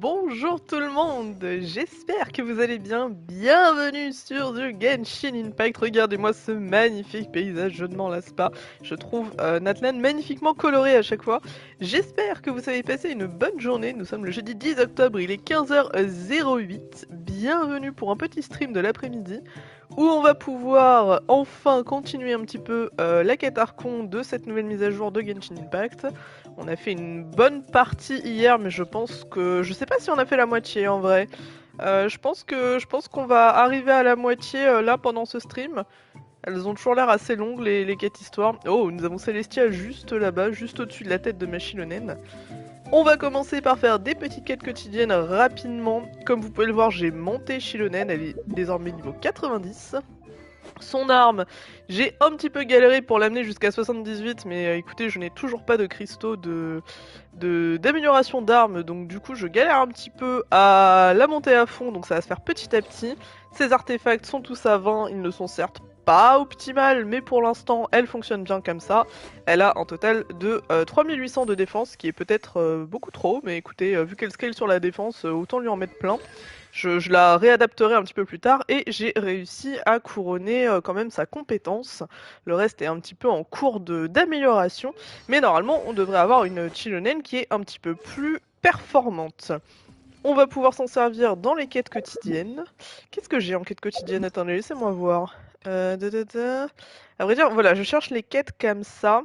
Bonjour tout le monde, j'espère que vous allez bien. Bienvenue sur du Genshin Impact. Regardez-moi ce magnifique paysage, je ne m'en lasse pas. Je trouve Natlan magnifiquement coloré à chaque fois. J'espère que vous avez passé une bonne journée. Nous sommes le jeudi 10 octobre, il est 15h08. Bienvenue pour un petit stream de l'après-midi où on va pouvoir enfin continuer un petit peu la quête archon de cette nouvelle mise à jour de Genshin Impact. On a fait une bonne partie hier, mais je pense que... Je sais pas si on a fait la moitié en vrai. Je pense qu'on va arriver à la moitié là pendant ce stream. Elles ont toujours l'air assez longues les quêtes histoires. Oh, nous avons Celestia juste là-bas, juste au-dessus de la tête de ma Chilonène. On va commencer par faire des petites quêtes quotidiennes rapidement. Comme vous pouvez le voir, j'ai monté Chilonène, elle est désormais niveau 90. Son arme, j'ai un petit peu galéré pour l'amener jusqu'à 78, mais écoutez, je n'ai toujours pas de cristaux d'amélioration d'armes, donc du coup je galère un petit peu à la monter à fond, donc ça va se faire petit à petit. Ces artefacts sont tous à 20, ils ne sont certes pas optimales, mais pour l'instant elle fonctionne bien comme ça. Elle a un total de 3800 de défense, ce qui est peut-être beaucoup trop, mais écoutez, vu qu'elle scale sur la défense, autant lui en mettre plein. Je la réadapterai un petit peu plus tard et j'ai réussi à couronner quand même sa compétence. Le reste est un petit peu en cours d'amélioration, mais normalement on devrait avoir une Chilonène qui est un petit peu plus performante. On va pouvoir s'en servir dans les quêtes quotidiennes. Qu'est-ce que j'ai en quête quotidienne? Attendez, laissez-moi voir. À vrai dire, voilà, je cherche les quêtes comme ça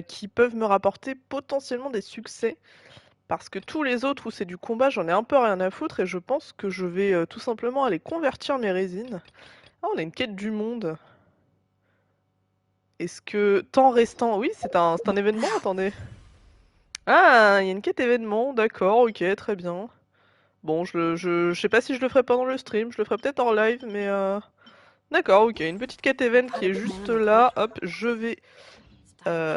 qui peuvent me rapporter potentiellement des succès. Parce que tous les autres où c'est du combat, j'en ai un peu rien à foutre et je pense que je vais tout simplement aller convertir mes résines. Ah, on a une quête du monde. Est-ce que... Temps restant... Oui, c'est un événement, attendez. Ah, il y a une quête événement, d'accord, ok, très bien. Bon, je sais pas si je le ferai pendant le stream, je le ferai peut-être en live, mais... D'accord, ok, une petite quête event qui est juste là. Hop, je vais...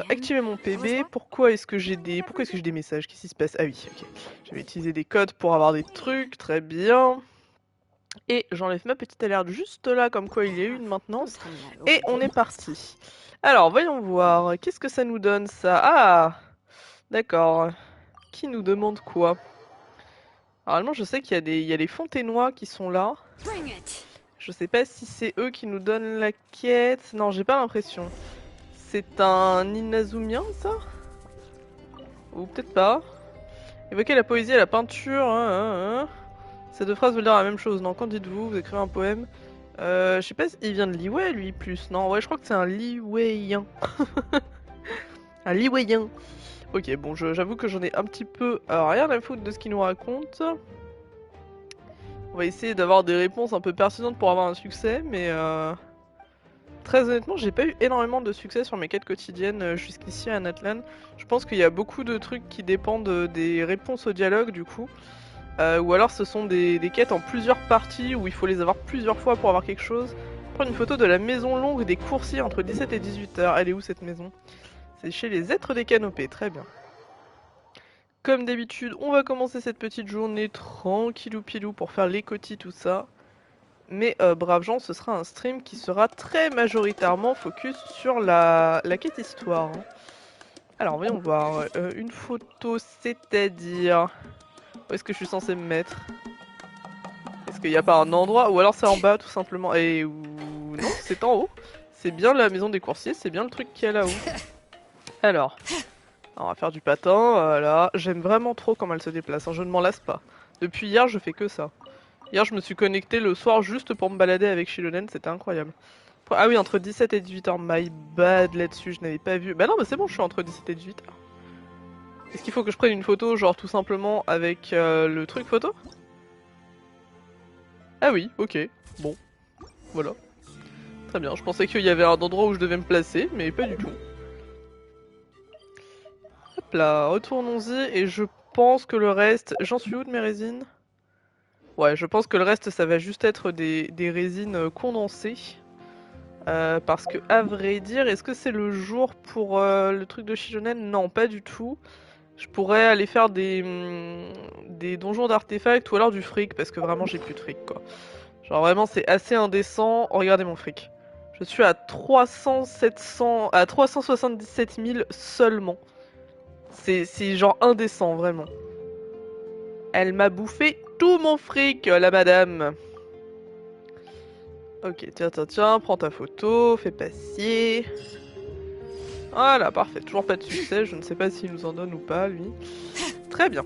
activer mon PB. Pourquoi est-ce que j'ai des messages? Qu'est-ce qui se passe? Ah oui, ok. Je vais utiliser des codes pour avoir des trucs, très bien. Et j'enlève ma petite alerte juste là, comme quoi il y a eu une maintenance. Et on est parti. Alors, voyons voir. Qu'est-ce que ça nous donne, ça? Ah! D'accord. Qui nous demande quoi? Normalement, je sais qu'il y a les Fontainois qui sont là. Je sais pas si c'est eux qui nous donnent la quête. Non, j'ai pas l'impression. C'est un Inazumien, ça? Ou peut-être pas. Évoquer la poésie et la peinture. Ces deux phrases veulent dire la même chose, non? Qu'en dites-vous? Vous écrivez un poème. Je sais pas s'il vient de Liwei, lui, plus. Non, ouais, je crois que c'est un Liweien. Un Liweien. Ok, bon, j'avoue que j'en ai un petit peu rien à foutre de ce qu'il nous raconte. On va essayer d'avoir des réponses un peu pertinentes pour avoir un succès, mais très honnêtement, j'ai pas eu énormément de succès sur mes quêtes quotidiennes jusqu'ici à Natlan. Je pense qu'il y a beaucoup de trucs qui dépendent des réponses au dialogue, du coup. Ou alors ce sont des quêtes en plusieurs parties où il faut les avoir plusieurs fois pour avoir quelque chose. Prendre une photo de la maison longue des coursiers entre 17 et 18 heures. Elle est où cette maison? C'est chez les êtres des canopées, très bien. Comme d'habitude, on va commencer cette petite journée tranquillou pilou pour faire les cotis, tout ça. Mais braves gens, ce sera un stream qui sera très majoritairement focus sur la quête histoire. Alors voyons voir, une photo c'est-à-dire... Où est-ce que je suis censé me mettre? Est-ce qu'il n'y a pas un endroit? Ou alors c'est en bas tout simplement? Et ou... Non, c'est en haut. C'est bien la maison des coursiers, c'est bien le truc qu'il y a là-haut. Alors, on va faire du patin, voilà. J'aime vraiment trop comment elle se déplace, hein. Je ne m'en lasse pas. Depuis hier, je fais que ça. Hier, je me suis connecté le soir juste pour me balader avec Chilonène, c'était incroyable. Ah oui, entre 17 et 18h, my bad là-dessus, je n'avais pas vu. Bah non, mais c'est bon, je suis entre 17 et 18h. Est-ce qu'il faut que je prenne une photo, genre tout simplement avec le truc photo? Ah oui, ok, bon, voilà. Très bien, je pensais qu'il y avait un endroit où je devais me placer, mais pas du tout. Hop là, retournons-y, et je pense que le reste... J'en suis où de mes résines? Ouais, je pense que le reste, ça va juste être des résines condensées. Parce que, à vrai dire, est-ce que c'est le jour pour le truc de Chilonène? Non, pas du tout. Je pourrais aller faire des donjons d'artefacts ou alors du fric, parce que vraiment j'ai plus de fric, quoi. Genre vraiment c'est assez indécent. Oh, regardez mon fric. Je suis à 377 000 seulement. C'est genre indécent, vraiment. Elle m'a bouffé tout mon fric, la madame. Ok, tiens, prends ta photo, fais passer. Voilà, parfait. Toujours pas de succès, je ne sais pas s'il nous en donne ou pas, lui. Très bien.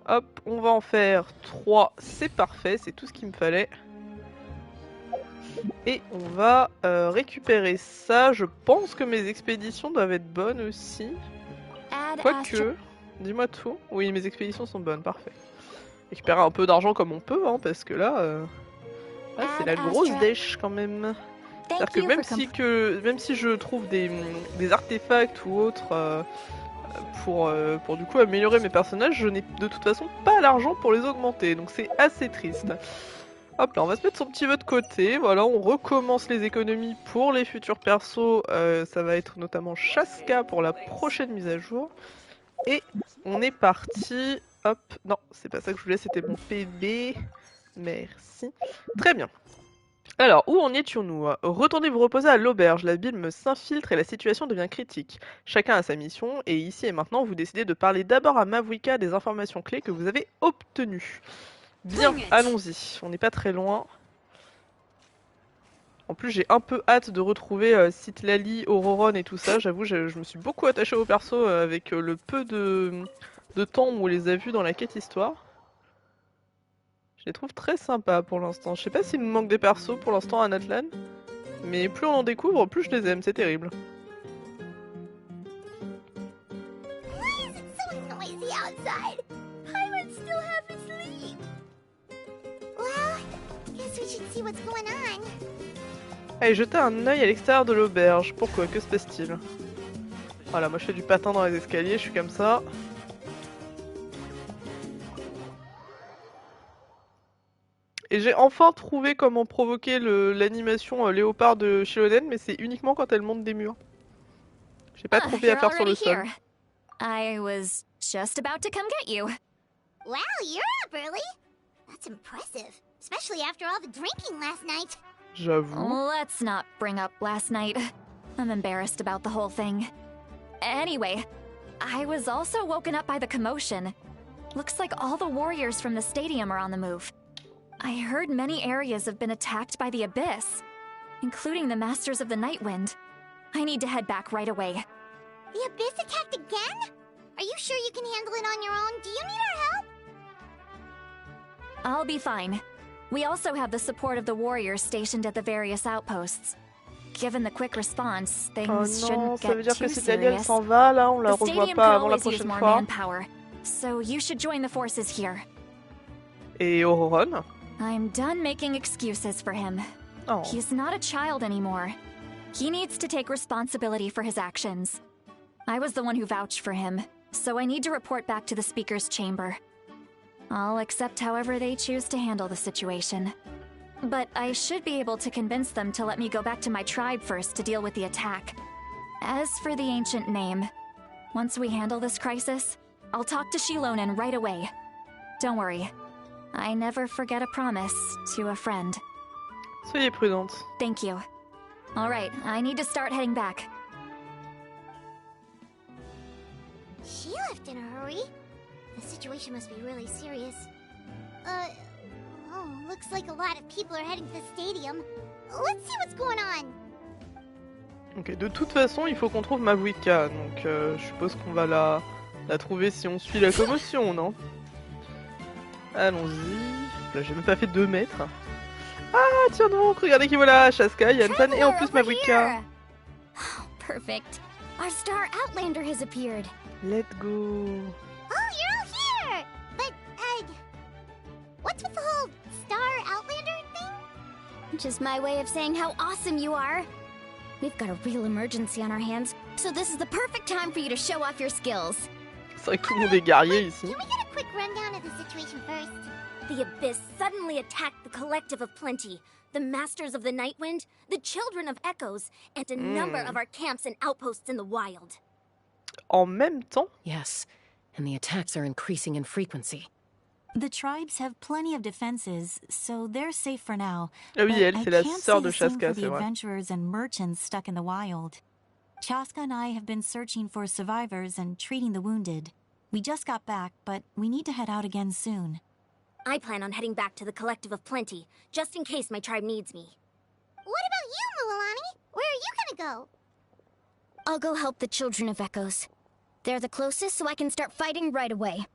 Hop, on va en faire 3, c'est parfait, c'est tout ce qu'il me fallait. Et on va récupérer ça. Je pense que mes expéditions doivent être bonnes aussi. Quoique, dis-moi tout. Oui, mes expéditions sont bonnes, parfait. Récupérer un peu d'argent comme on peut, hein, parce que là, c'est la grosse dèche quand même. C'est-à-dire que même si je trouve des artefacts ou autres pour du coup améliorer mes personnages, je n'ai de toute façon pas l'argent pour les augmenter, donc c'est assez triste. Hop là, on va se mettre son petit vœu de côté, voilà, on recommence les économies pour les futurs persos, ça va être notamment Chaska pour la prochaine mise à jour. Et on est parti, hop, non, c'est pas ça que je voulais, c'était mon PB, merci. Très bien. Alors, où en étions-nous? Retournez vous reposer à l'auberge, la Bible s'infiltre et la situation devient critique. Chacun a sa mission, et ici et maintenant, vous décidez de parler d'abord à Mavuika des informations clés que vous avez obtenues. Bien, allons-y, on n'est pas très loin. En plus, j'ai un peu hâte de retrouver Citlali, Auroron et tout ça. J'avoue, je me suis beaucoup attachée au perso avec le peu de temps où on les a vus dans la quête histoire. Je les trouve très sympas pour l'instant. Je sais pas s'il nous manque des persos pour l'instant à Natlan, mais plus on en découvre, plus je les aime, c'est terrible. Allez, jetez un œil à l'extérieur de l'auberge. Pourquoi? Que se passe-t-il? Voilà, moi je fais du patin dans les escaliers, je suis comme ça. Et j'ai enfin trouvé comment provoquer l'animation léopard de Shilonen, mais c'est uniquement quand elle monte des murs. J'ai pas trouvé à faire sur le sol. I was just about to come get you. Wow, you're up early. That's impressive, especially after all the drinking last night. J'avoue. Let's not bring up last night. I'm embarrassed about the whole thing. Anyway, I was also woken up by the commotion. Looks like all the warriors from the stadium are on the move. I heard many areas have been attacked by the Abyss, including the Masters of the Nightwind. I need to head back right away. The Abyss attacked again? Are you sure you can handle it on your own? Do you need our help? I'll be fine. We also have the support of the warriors stationed at the various outposts. Given the quick response, things shouldn't get too serious. The stadium could always use more manpower, so you should join the forces here. Et Auroron? I'm done making excuses for him. Oh. He's not a child anymore. He needs to take responsibility for his actions. I was the one who vouched for him, so I need to report back to the Speaker's chamber. I'll accept however they choose to handle the situation. But I should be able to convince them to let me go back to my tribe first to deal with the attack. As for the ancient name, once we handle this crisis, I'll talk to Shilonen right away. Don't worry. I never forget a promise to a friend. Soyez prudente. Thank you. All right, I need to start heading back. She left in a hurry. The situation must be really serious. Oh, looks like a lot of people are heading to the stadium. Let's see what's going on. Ok, de toute façon, il faut qu'on trouve Mavuika, donc je suppose qu'on va la trouver si on suit la commotion, non? Allons-y. Là, j'ai même pas fait 2 mètres. Ah, tiens donc, regardez qui voilà, Chaska, Yantan et en plus Mavuika. Perfect. Our star outlander has appeared. Let's go. Oh, you're all here! But, what's with the whole star outlander thing? Just my way of saying how awesome you are. We've got a real emergency on our hands, so this is the perfect time for you to show off your skills. C'est vrai que tout le monde est guerrier ici. Can we get a quick rundown of the situation first? The Abyss suddenly attacked the Collective of Plenty, the Masters of the Nightwind, the Children of Echoes, and a number of our camps and outposts in the wild. En même temps? Yes, and the attacks are increasing in frequency. The tribes have plenty of defenses, so they're safe for now. Ah oui, elle, c'est la sœur de Chaska, c'est vrai. The adventurers and merchants stuck in the wild. Chaska and I have been searching for survivors and treating the wounded. We just got back, but we need to head out again soon. I plan on heading back to the Collective of Plenty, just in case my tribe needs me. What about you, Mualani? Where are you gonna go? I'll go help the Children of Echoes. They're the closest, so I can start fighting right away.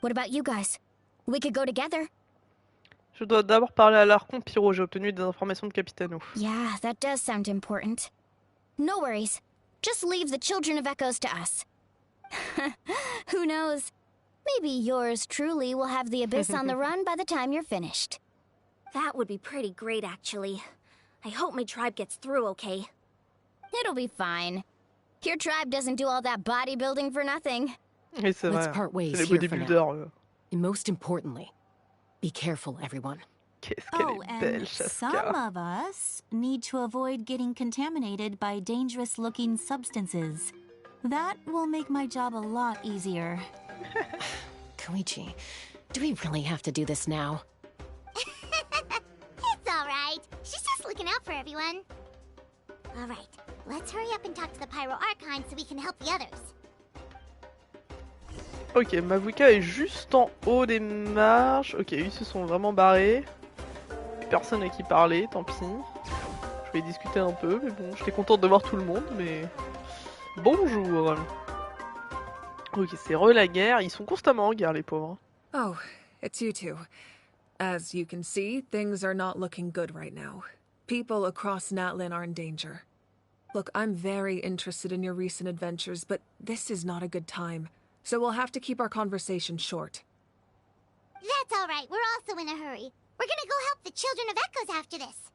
What about you guys? We could go together. Je dois d'abord parler à l'archon Pyro, j'ai obtenu des informations de Capitano. Yeah, that does sound important. No worries. Just leave the Children of Echoes to us. Who knows? Maybe yours truly will have the Abyss on the run by the time you're finished. That would be pretty great, actually. I hope my tribe gets through okay. It'll be fine. Your tribe doesn't do all that bodybuilding for nothing. Oui, c'est Let's vrai. part ways C'est les here for now. bodybuilders. And most importantly, be careful, everyone. Qu'est-ce qu'elle Oh, est belle, and some Chaska. of us need to avoid getting contaminated by dangerous-looking substances. That will make my job a lot easier. Koichi, do we really have to do this now? It's alright. She's just looking out for everyone. Alright, let's hurry up and talk to the Pyro Archon so we can help the others. Ok, Mavuka est juste en haut des marches. Ok, ils se sont vraiment barrés. Plus personne à qui parler, tant pis. Je vais discuter un peu, mais bon, j'étais contente de voir tout le monde, mais... Bonjour. Ok, c'est la guerre. Ils sont constamment en guerre, les pauvres. Oh, it's you two. As you can see, things are not looking good right now. People across Natlin are in danger. Look, I'm very interested in your recent adventures, but this is not a good time. So we'll have to keep our conversation short. That's alright, we're also in a hurry. We're gonna go help the Children of Echoes after this.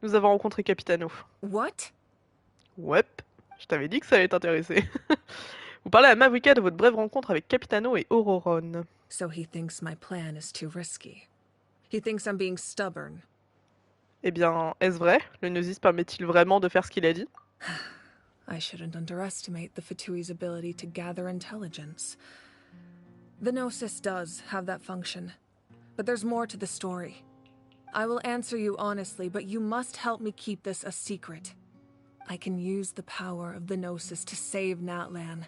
Nous avons rencontré Capitano. What? Ouais, je t'avais dit que ça allait t'intéresser. Vous parlez à Mavuka de votre brève rencontre avec Capitano et Auroron. So he thinks my plan is too risky. He thinks I'm being stubborn. Eh bien, est-ce vrai? Le Gnosis permet-il vraiment de faire ce qu'il a dit? I shouldn't underestimate the FATUIS' ability to gather intelligence. The Gnosis does have that function, but there's more to the story. I will answer you honestly, but you must help me keep this a secret. I can use the power of the Gnosis to save Natlan,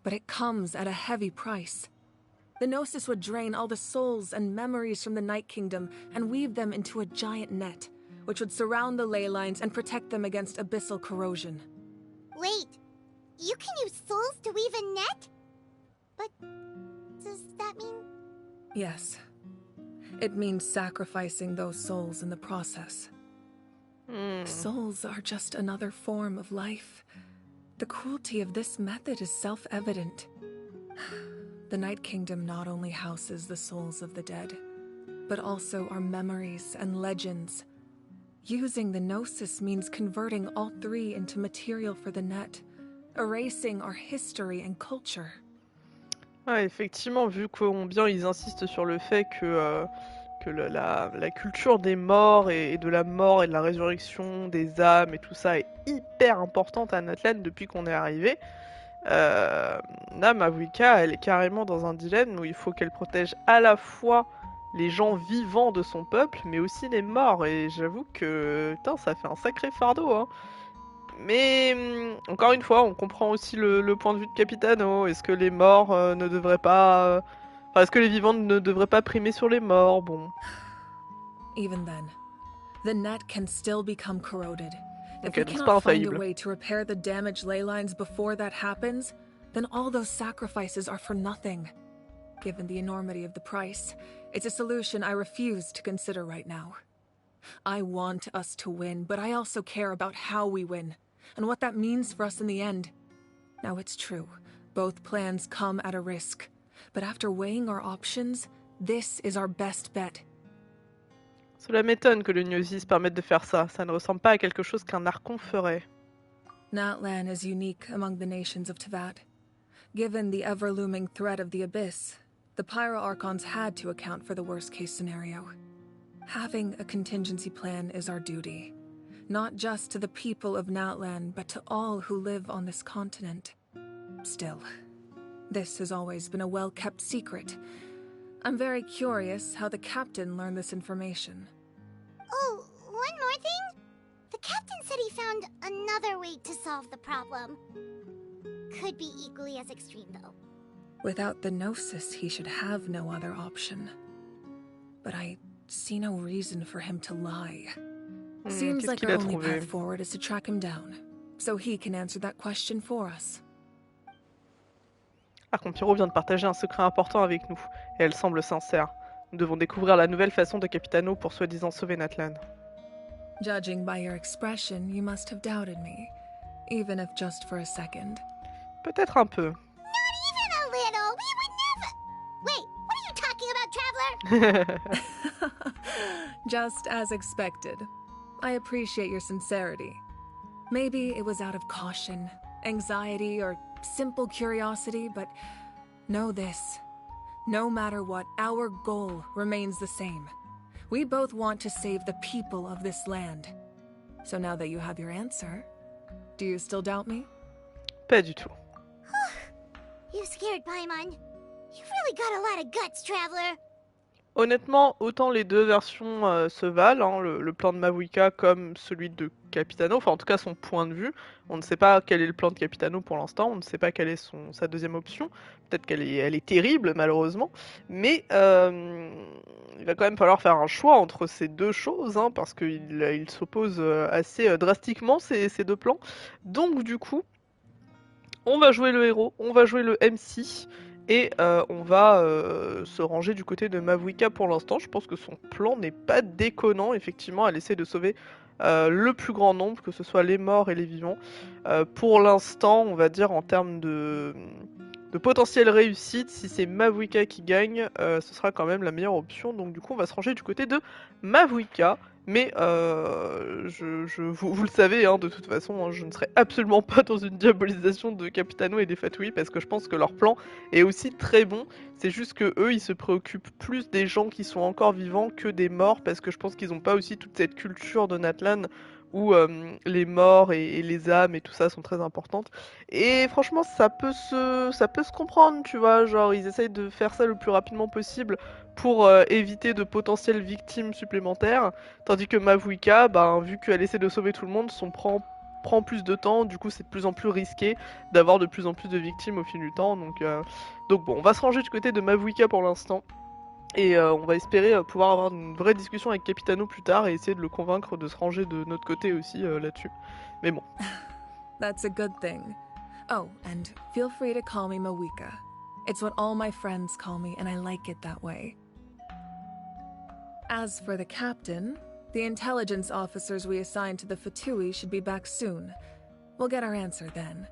but it comes at a heavy price. The Gnosis would drain all the souls and memories from the Night Kingdom and weave them into a giant net, which would surround the ley lines and protect them against abyssal corrosion. Wait, you can use souls to weave a net? But does that mean... Yes. It means sacrificing those souls in the process. Souls are just another form of life. The cruelty of this method is self-evident. The Night Kingdom not only houses the souls of the dead, but also our memories and legends. Using the Gnosis means converting all three into material for the net, erasing our history and culture. Ouais, effectivement, vu combien ils insistent sur le fait que la culture des morts et de la mort et de la résurrection des âmes et tout ça est hyper importante à Natlan depuis qu'on est arrivé. Là, Mavuka, elle est carrément dans un dilemme où il faut qu'elle protège à la fois les gens vivants de son peuple, mais aussi les morts. Et j'avoue que, putain, ça fait un sacré fardeau, hein. Mais, encore une fois, on comprend aussi le point de vue de Capitano. Est-ce que les morts ne devraient pas... Enfin, est-ce que les vivants ne devraient pas primer sur les morts? Bon. Even then, the net can still become corroded. If Ok, we donc c'est pas cannot find a infaillible. way to repair the damaged ley lines before that happens, then all those sacrifices are for nothing. Given the enormity of the price, it's a solution I refuse to consider right now. I want us to win, but I also care about how we win, and what that means for us in the end. Now it's true, both plans come at a risk, but after weighing our options, this is our best bet. Cela m'étonne que le Gnosis permette de faire ça. Ça ne ressemble pas à quelque chose qu'un archon ferait. Natlan is unique among the nations of Tevat. Given the ever-looming threat of the Abyss, the Pyro Archons had to account for the worst-case scenario. Having a contingency plan is our duty, not just to the people of Natlan, but to all who live on this continent. Still, this has always been a well-kept secret. I'm very curious how the captain learned this information. Oh, one more thing? The captain said he found another way to solve the problem. Could be equally as extreme, though. Without the Gnosis, he should have no other option. But I see no reason for him to lie. Seems like our only path forward is to track him down, so he can answer that question for us. Archon Pyro vient de partager un secret important avec nous, et elle semble sincère. Nous devons découvrir la nouvelle façon de Capitano pour soi-disant sauver Natlan. Judging by your expression, you must have doubted me, even if just for a second. Peut-être un peu. Not even a little. We would never. Wait, what are you talking about, Traveler? Just as expected. I appreciate your sincerity. Maybe it was out of caution, anxiety, or simple curiosity, but know this. No matter what, our goal remains the same. We both want to save the people of this land. So now that you have your answer, do you still doubt me? Pas du tout. You scared Paimon. You've really got a lot of guts, Traveler. Honnêtement, autant les deux versions se valent, hein, le plan de Mavuika comme celui de Capitano, enfin en tout cas son point de vue. On ne sait pas quel est le plan de Capitano pour l'instant, on ne sait pas quelle est sa deuxième option. Peut-être qu'elle est terrible malheureusement, mais il va quand même falloir faire un choix entre ces deux choses, hein, parce qu'il s'oppose assez drastiquement ces deux plans. Donc du coup, on va jouer le héros, on va jouer le MC. Et on va se ranger du côté de Mavuika pour l'instant. Je pense que son plan n'est pas déconnant. Effectivement, elle essaie de sauver le plus grand nombre, que ce soit les morts et les vivants. Pour l'instant, on va dire en termes de potentielle réussite, si c'est Mavuika qui gagne, ce sera quand même la meilleure option. Donc du coup, on va se ranger du côté de Mavuika. Mais vous le savez, hein, de toute façon, hein, je ne serai absolument pas dans une diabolisation de Capitano et des FATUIS parce que je pense que leur plan est aussi très bon. C'est juste que eux, ils se préoccupent plus des gens qui sont encore vivants que des morts parce que je pense qu'ils n'ont pas aussi toute cette culture de Natlan où les morts et les âmes et tout ça sont très importantes. Et franchement, ça peut se comprendre, tu vois, genre ils essayent de faire ça le plus rapidement possible pour éviter de potentielles victimes supplémentaires, tandis que Mavuika, ben, vu qu'elle essaie de sauver tout le monde, prend plus de temps, du coup c'est de plus en plus risqué d'avoir de plus en plus de victimes au fil du temps, donc bon, on va se ranger du côté de Mavuika pour l'instant. Et on va espérer pouvoir avoir une vraie discussion avec Capitano plus tard et essayer de le convaincre de se ranger de notre côté aussi là-dessus. Mais bon. That's a good thing. Oh, and feel free to call me Mavuika. It's what all my friends call me, and I like it that way. As for the captain, the intelligence officers we assigned to the FATUIS should be back soon. We'll get our answer then.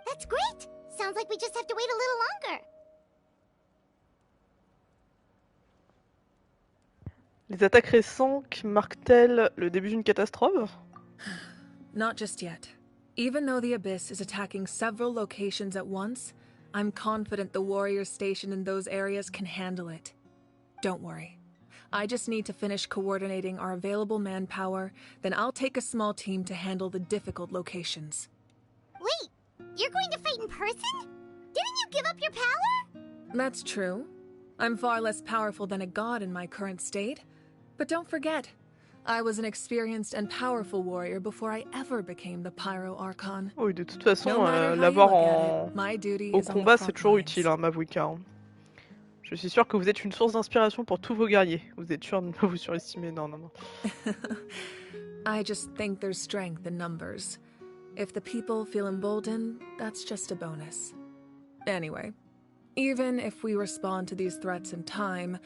That's great. Sounds like we just have to wait a little longer. Les attaques récentes marquent-elles le début d'une catastrophe? Not just yet. Even though the Abyss is attacking several locations at once, I'm confident the warriors stationed in those areas can handle it. Don't worry. I just need to finish coordinating our available manpower, then I'll take a small team to handle the difficult locations. Wait, you're going to fight in person? Didn't you give up your power? That's true. I'm far less powerful than a god in my current state. But don't forget, I was an experienced and powerful warrior before I ever became the Pyro Archon. Oui, de toute façon, l'avoir au combat, c'est toujours utile, hein, Mavuika. Hein. Je suis sûr que vous êtes une source d'inspiration pour tous vos guerriers. Vous êtes sûr de ne pas vous surestimer, non. I just think there's strength in numbers. If the people feel emboldened, that's just a bonus. Anyway, even if we respond to these threats in time,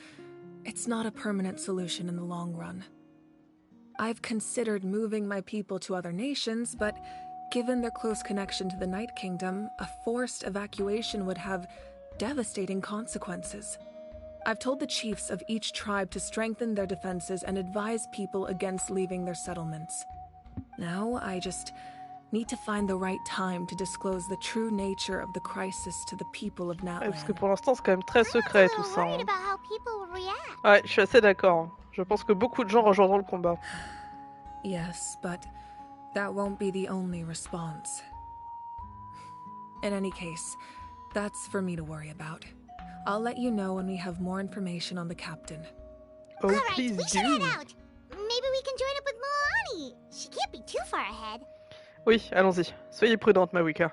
it's not a permanent solution in the long run. I've considered moving my people to other nations, but given their close connection to the Night Kingdom, a forced evacuation would have devastating consequences. I've told the chiefs of each tribe to strengthen their defenses and advise people against leaving their settlements. Now, I just need to find the right time to disclose the true nature of the crisis to the people of Natlan. Ouais, parce que pour l'instant, c'est quand même très secret tout ça. Hein. Ouais, je suis assez d'accord. Je pense que beaucoup de gens rejoindront le combat. Yes, but that won't be the only response. In any case, that's for me to worry about. I'll let you know when we have more information on the captain. Oh, All please right, we should head out. Maybe we can join up with Milani. She can't be too far ahead. Oui, allons-y. Soyez prudente, Mavuika.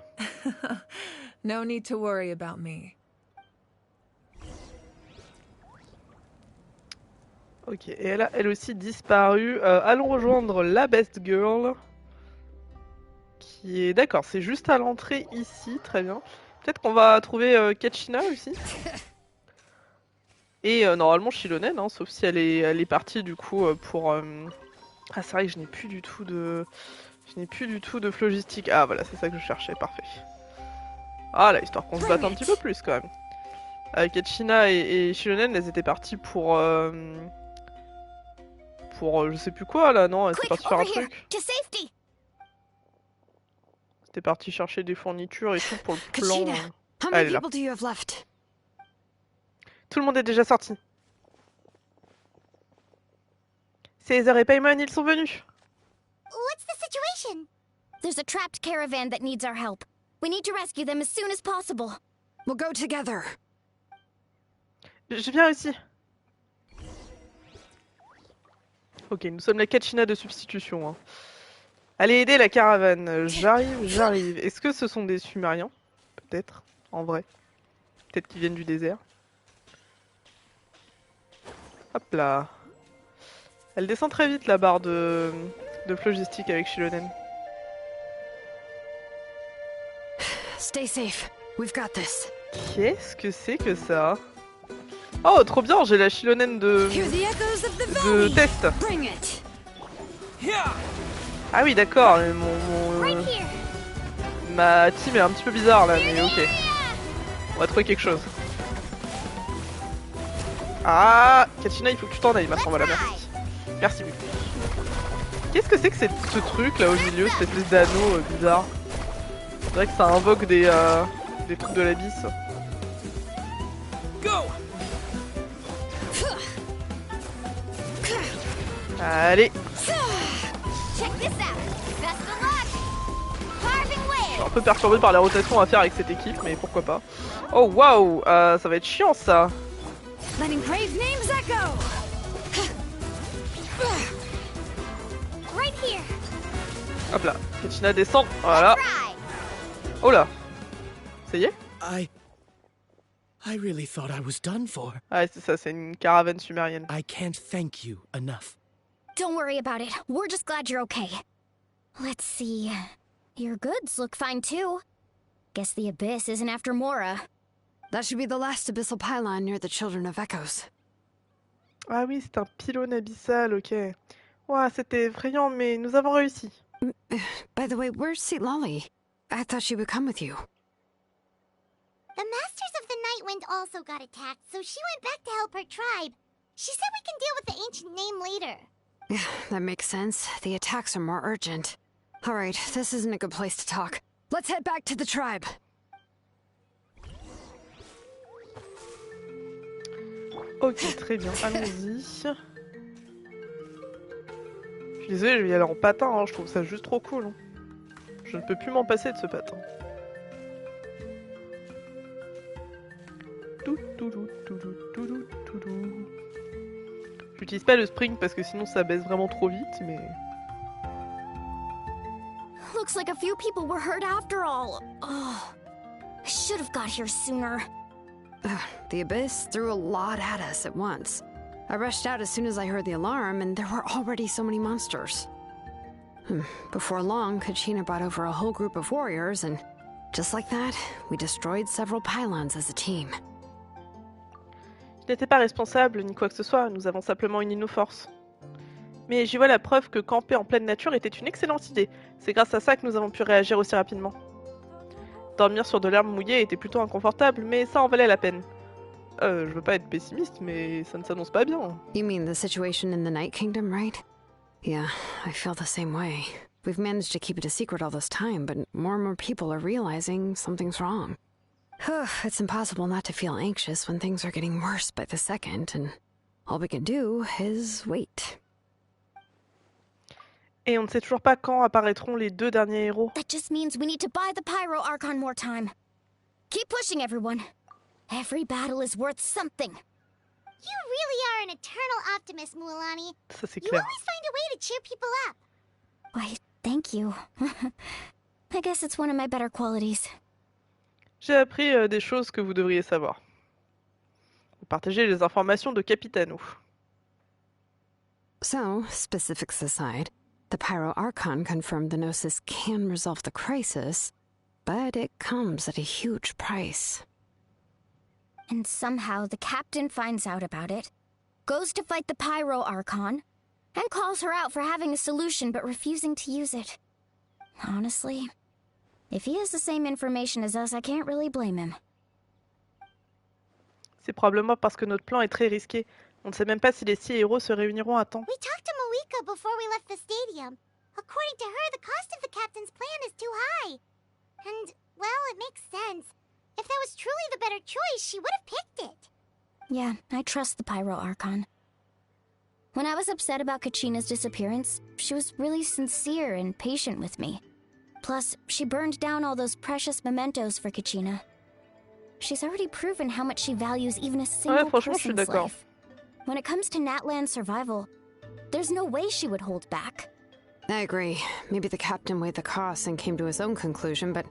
No need to worry about me. Ok, et elle a elle aussi disparu. Allons rejoindre la best girl. Qui est... D'accord, c'est juste à l'entrée ici, très bien. Peut-être qu'on va trouver Kachina aussi. Et normalement Shilonen, hein, sauf si elle est partie du coup pour... Ah c'est vrai que je n'ai plus du tout de... Je n'ai plus du tout de phlogistique. Ah voilà, c'est ça que je cherchais, parfait. Ah là, histoire qu'on se batte un petit peu plus quand même. Kachina et Shilonen, elles étaient parties pour je sais plus quoi là, non? Elles étaient parties faire un truc. C'était parti chercher des fournitures et tout pour le plan. Ah, elle est là. Tout le monde est déjà sorti. Caesar et Paimon, ils sont venus. What's the situation? There's a trapped caravan that needs our help. We need to rescue them as soon as possible. We'll go together. Je viens aussi. Ok, nous sommes la Kachina de substitution. Hein. Allez aider la caravane. J'arrive, j'arrive. Est-ce que ce sont des Sumériens? Peut-être, en vrai. Peut-être qu'ils viennent du désert. Hop là. Elle descend très vite la barre de phlogistique avec Shilonen. Stay safe. We've got this. Qu'est-ce que c'est que ça? Oh, trop bien, j'ai la Shilonen de test. Ah oui, d'accord, ma team est un petit peu bizarre là, mais ok. On va trouver quelque chose. Ah, Kachina, il faut que tu t'en ailles maintenant, voilà, merci. Merci beaucoup. Qu'est-ce que c'est que ce truc là au milieu, cette espèce d'anneau bizarre? C'est vrai que ça invoque des trucs de l'abysse. Allez. Je suis un peu perturbé par la rotation à faire avec cette équipe, mais pourquoi pas. Oh waouh, ça va être chiant ça. Hop là, Kachina descend, voilà. Oh là. Ça y est? I really thought I was done for. Ah c'est ça, c'est une caravane sumérienne. I can't thank you enough. Don't worry about it. We're just glad you're okay. Let's see. Your goods look fine too. Guess the Abyss isn't after Mora. That should be the last abyssal pylon near the Children of Echoes. Ah oui, c'est un pylône abyssal, ok. Ouah, c'était effrayant, mais nous avons réussi. By the way, where's Lolly? I thought she would come with you. The Masters of the Night Wind also got attacked, so she went back to help her tribe. She said we can deal with the ancient name later. Yeah, that makes sense. The attacks are more urgent. Alright, this isn't a good place to talk. Let's head back to the tribe. Ok, très bien, allons-y. Je suis désolée, je vais y aller en patin, hein. Je trouve ça juste trop cool. Hein. Je ne peux plus m'en passer de ce patin. J'utilise pas le spring parce que sinon ça baisse vraiment trop vite, mais... Looks like a few people were hurt after all. Oh, I should have got here sooner. The Abyss threw a lot at us at once. I rushed out as soon as I heard the alarm, and there were already so many monsters. Before long, Kachina brought over a whole group of warriors, and just like that, we destroyed several pylons as a team. Je n'étais pas responsable ni quoi que ce soit, nous avons simplement uni nos forces. Mais j'y vois la preuve que camper en pleine nature était une excellente idée. C'est grâce à ça que nous avons pu réagir aussi rapidement. Dormir sur de l'herbe mouillée était plutôt inconfortable, mais ça en valait la peine. Je veux pas être pessimiste, mais ça ne s'annonce pas bien. You mean the situation in the Night Kingdom, right? Yeah, I feel the same way. We've managed to keep it a secret all this time, but more and more people are realizing something's wrong. It's impossible not to feel anxious when things are getting worse by the second, and all we can do is wait. Et on ne sait toujours pas quand apparaîtront les deux derniers héros. That just means we need to buy the Pyro Archon more time. Keep pushing, everyone. Every battle is worth something. You really are an eternal optimist, Mualani. Ça c'est You clair. always find a way to cheer people up. Why, thank you. I guess it's one of my better qualities. J'ai appris des choses que vous devriez savoir. Partagez les informations de Capitano. So, specifics aside, the Pyro Archon confirmed the Gnosis can resolve the crisis, but it comes at a huge price. And somehow the captain finds out about it, goes to fight the Pyro Archon, and calls her out for having a solution but refusing to use it. Honestly, if he has the same information as us, I can't really blame him. C'est probablement parce que notre plan est très risqué. On ne sait même pas si les 6 héros se réuniront à temps. We talked to Malika before we left the stadium. According to her, the cost of the captain's plan is too high. And, well, it makes sense. If that was truly the better choice, she would have picked it. Yeah, I trust the Pyro Archon. When I was upset about Kachina's disappearance, she was really sincere and patient with me. Plus, she burned down all those precious mementos for Kachina. She's already proven how much she values even a single person's life. When it comes to Natlan's survival, there's no way she would hold back. I agree. Maybe the captain weighed the costs and came to his own conclusion, but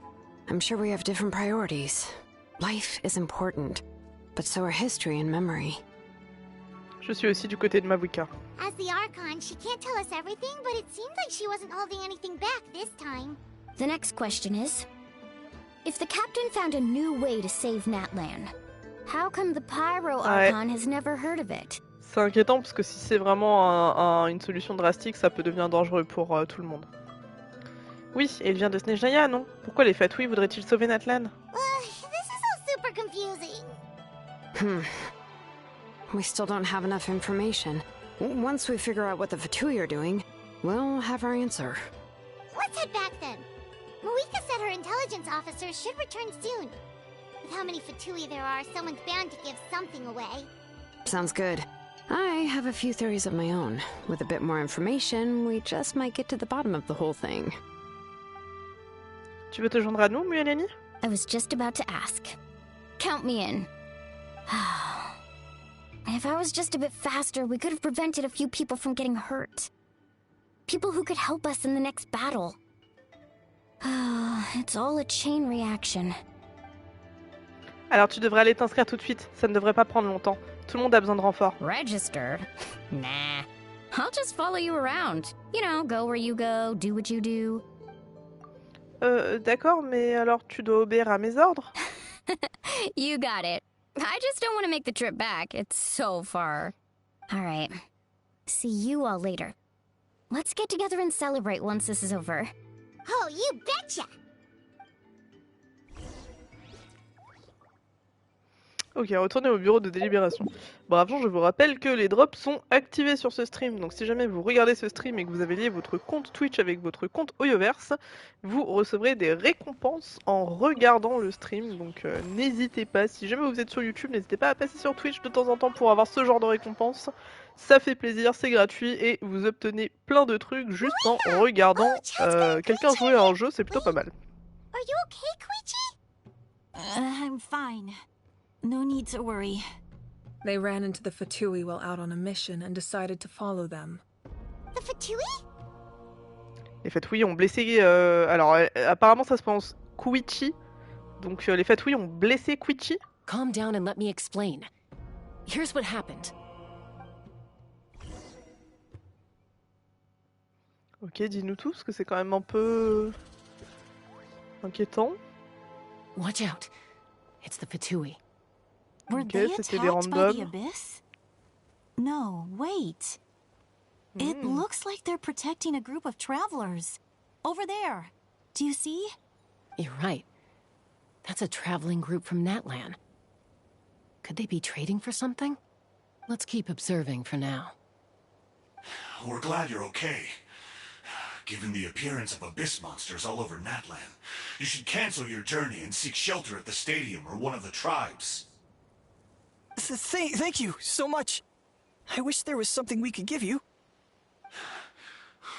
I'm sure we have different priorities. Life is important, but so are history and memory. Je suis aussi du côté de Mavuka. As the Archon, she can't tell us everything, but it seems like she wasn't holding anything back this time. The next question is, if the captain found a new way to save Natlan, how come the Pyro Archon has never heard of it? C'est inquiétant parce que si c'est vraiment une solution drastique, ça peut devenir dangereux pour tout le monde. Oui, et il vient de Snezhnaya, non? Pourquoi les FATUIS voudraient-ils sauver Natlan? This is all super confusing. We still don't have enough information. Once we figure out what the Fatui are doing, we'll have our answer. Let's head back then. Malika said her intelligence officers should return soon. With how many Fatui there are, someone's bound to give something away. Sounds good. I have a few theories of my own. With a bit more information, we just might get to the bottom of the whole thing. Tu veux te joindre à nous, Mueleni? I was just about to ask. Count me in. If I was just a bit faster, we could have prevented a few people from getting hurt. People who could help us in the next battle. It's all a chain reaction. Alors tu devrais aller t'inscrire tout de suite, ça ne devrait pas prendre longtemps. Tout le monde a besoin de renfort. Registered? Nah. I'll just follow you around. You know, go where you go, do what you do. D'accord, mais alors tu dois obéir à mes ordres? You got it. I just don't want to make the trip back. It's so far. Alright. See you all later. Let's get together and celebrate once this is over. Oh, you betcha! Ok, retournez au bureau de délibération. Bon, avant, je vous rappelle que les drops sont activés sur ce stream. Donc si jamais vous regardez ce stream et que vous avez lié votre compte Twitch avec votre compte Hoyoverse, vous recevrez des récompenses en regardant le stream. Donc n'hésitez pas, si jamais vous êtes sur YouTube, n'hésitez pas à passer sur Twitch de temps en temps pour avoir ce genre de récompenses. Ça fait plaisir, c'est gratuit et vous obtenez plein de trucs juste en regardant quelqu'un jouer à un jeu, c'est plutôt pas mal. Are you okay, Koichi? I'm fine. No need to worry. They ran into the Fatui while out on a mission and decided to follow them. The Fatui? Les Fatui ont blessé... alors, apparemment ça se prononce Kuichi. Donc les Fatui ont blessé Kuichi. Calm down and let me explain. Here's what happened. Ok, dis-nous tout, parce que c'est quand même un peu... inquiétant. Watch out. It's the Fatui. Were they attacked by the abyss? No, wait. It looks like they're protecting a group of travelers. Over there. Do you see? You're right. That's a traveling group from Natlan. Could they be trading for something? Let's keep observing for now. We're glad you're okay. Given the appearance of abyss monsters all over Natlan, you should cancel your journey and seek shelter at the stadium or one of the tribes. Thank you so much. I wish there was something we could give you.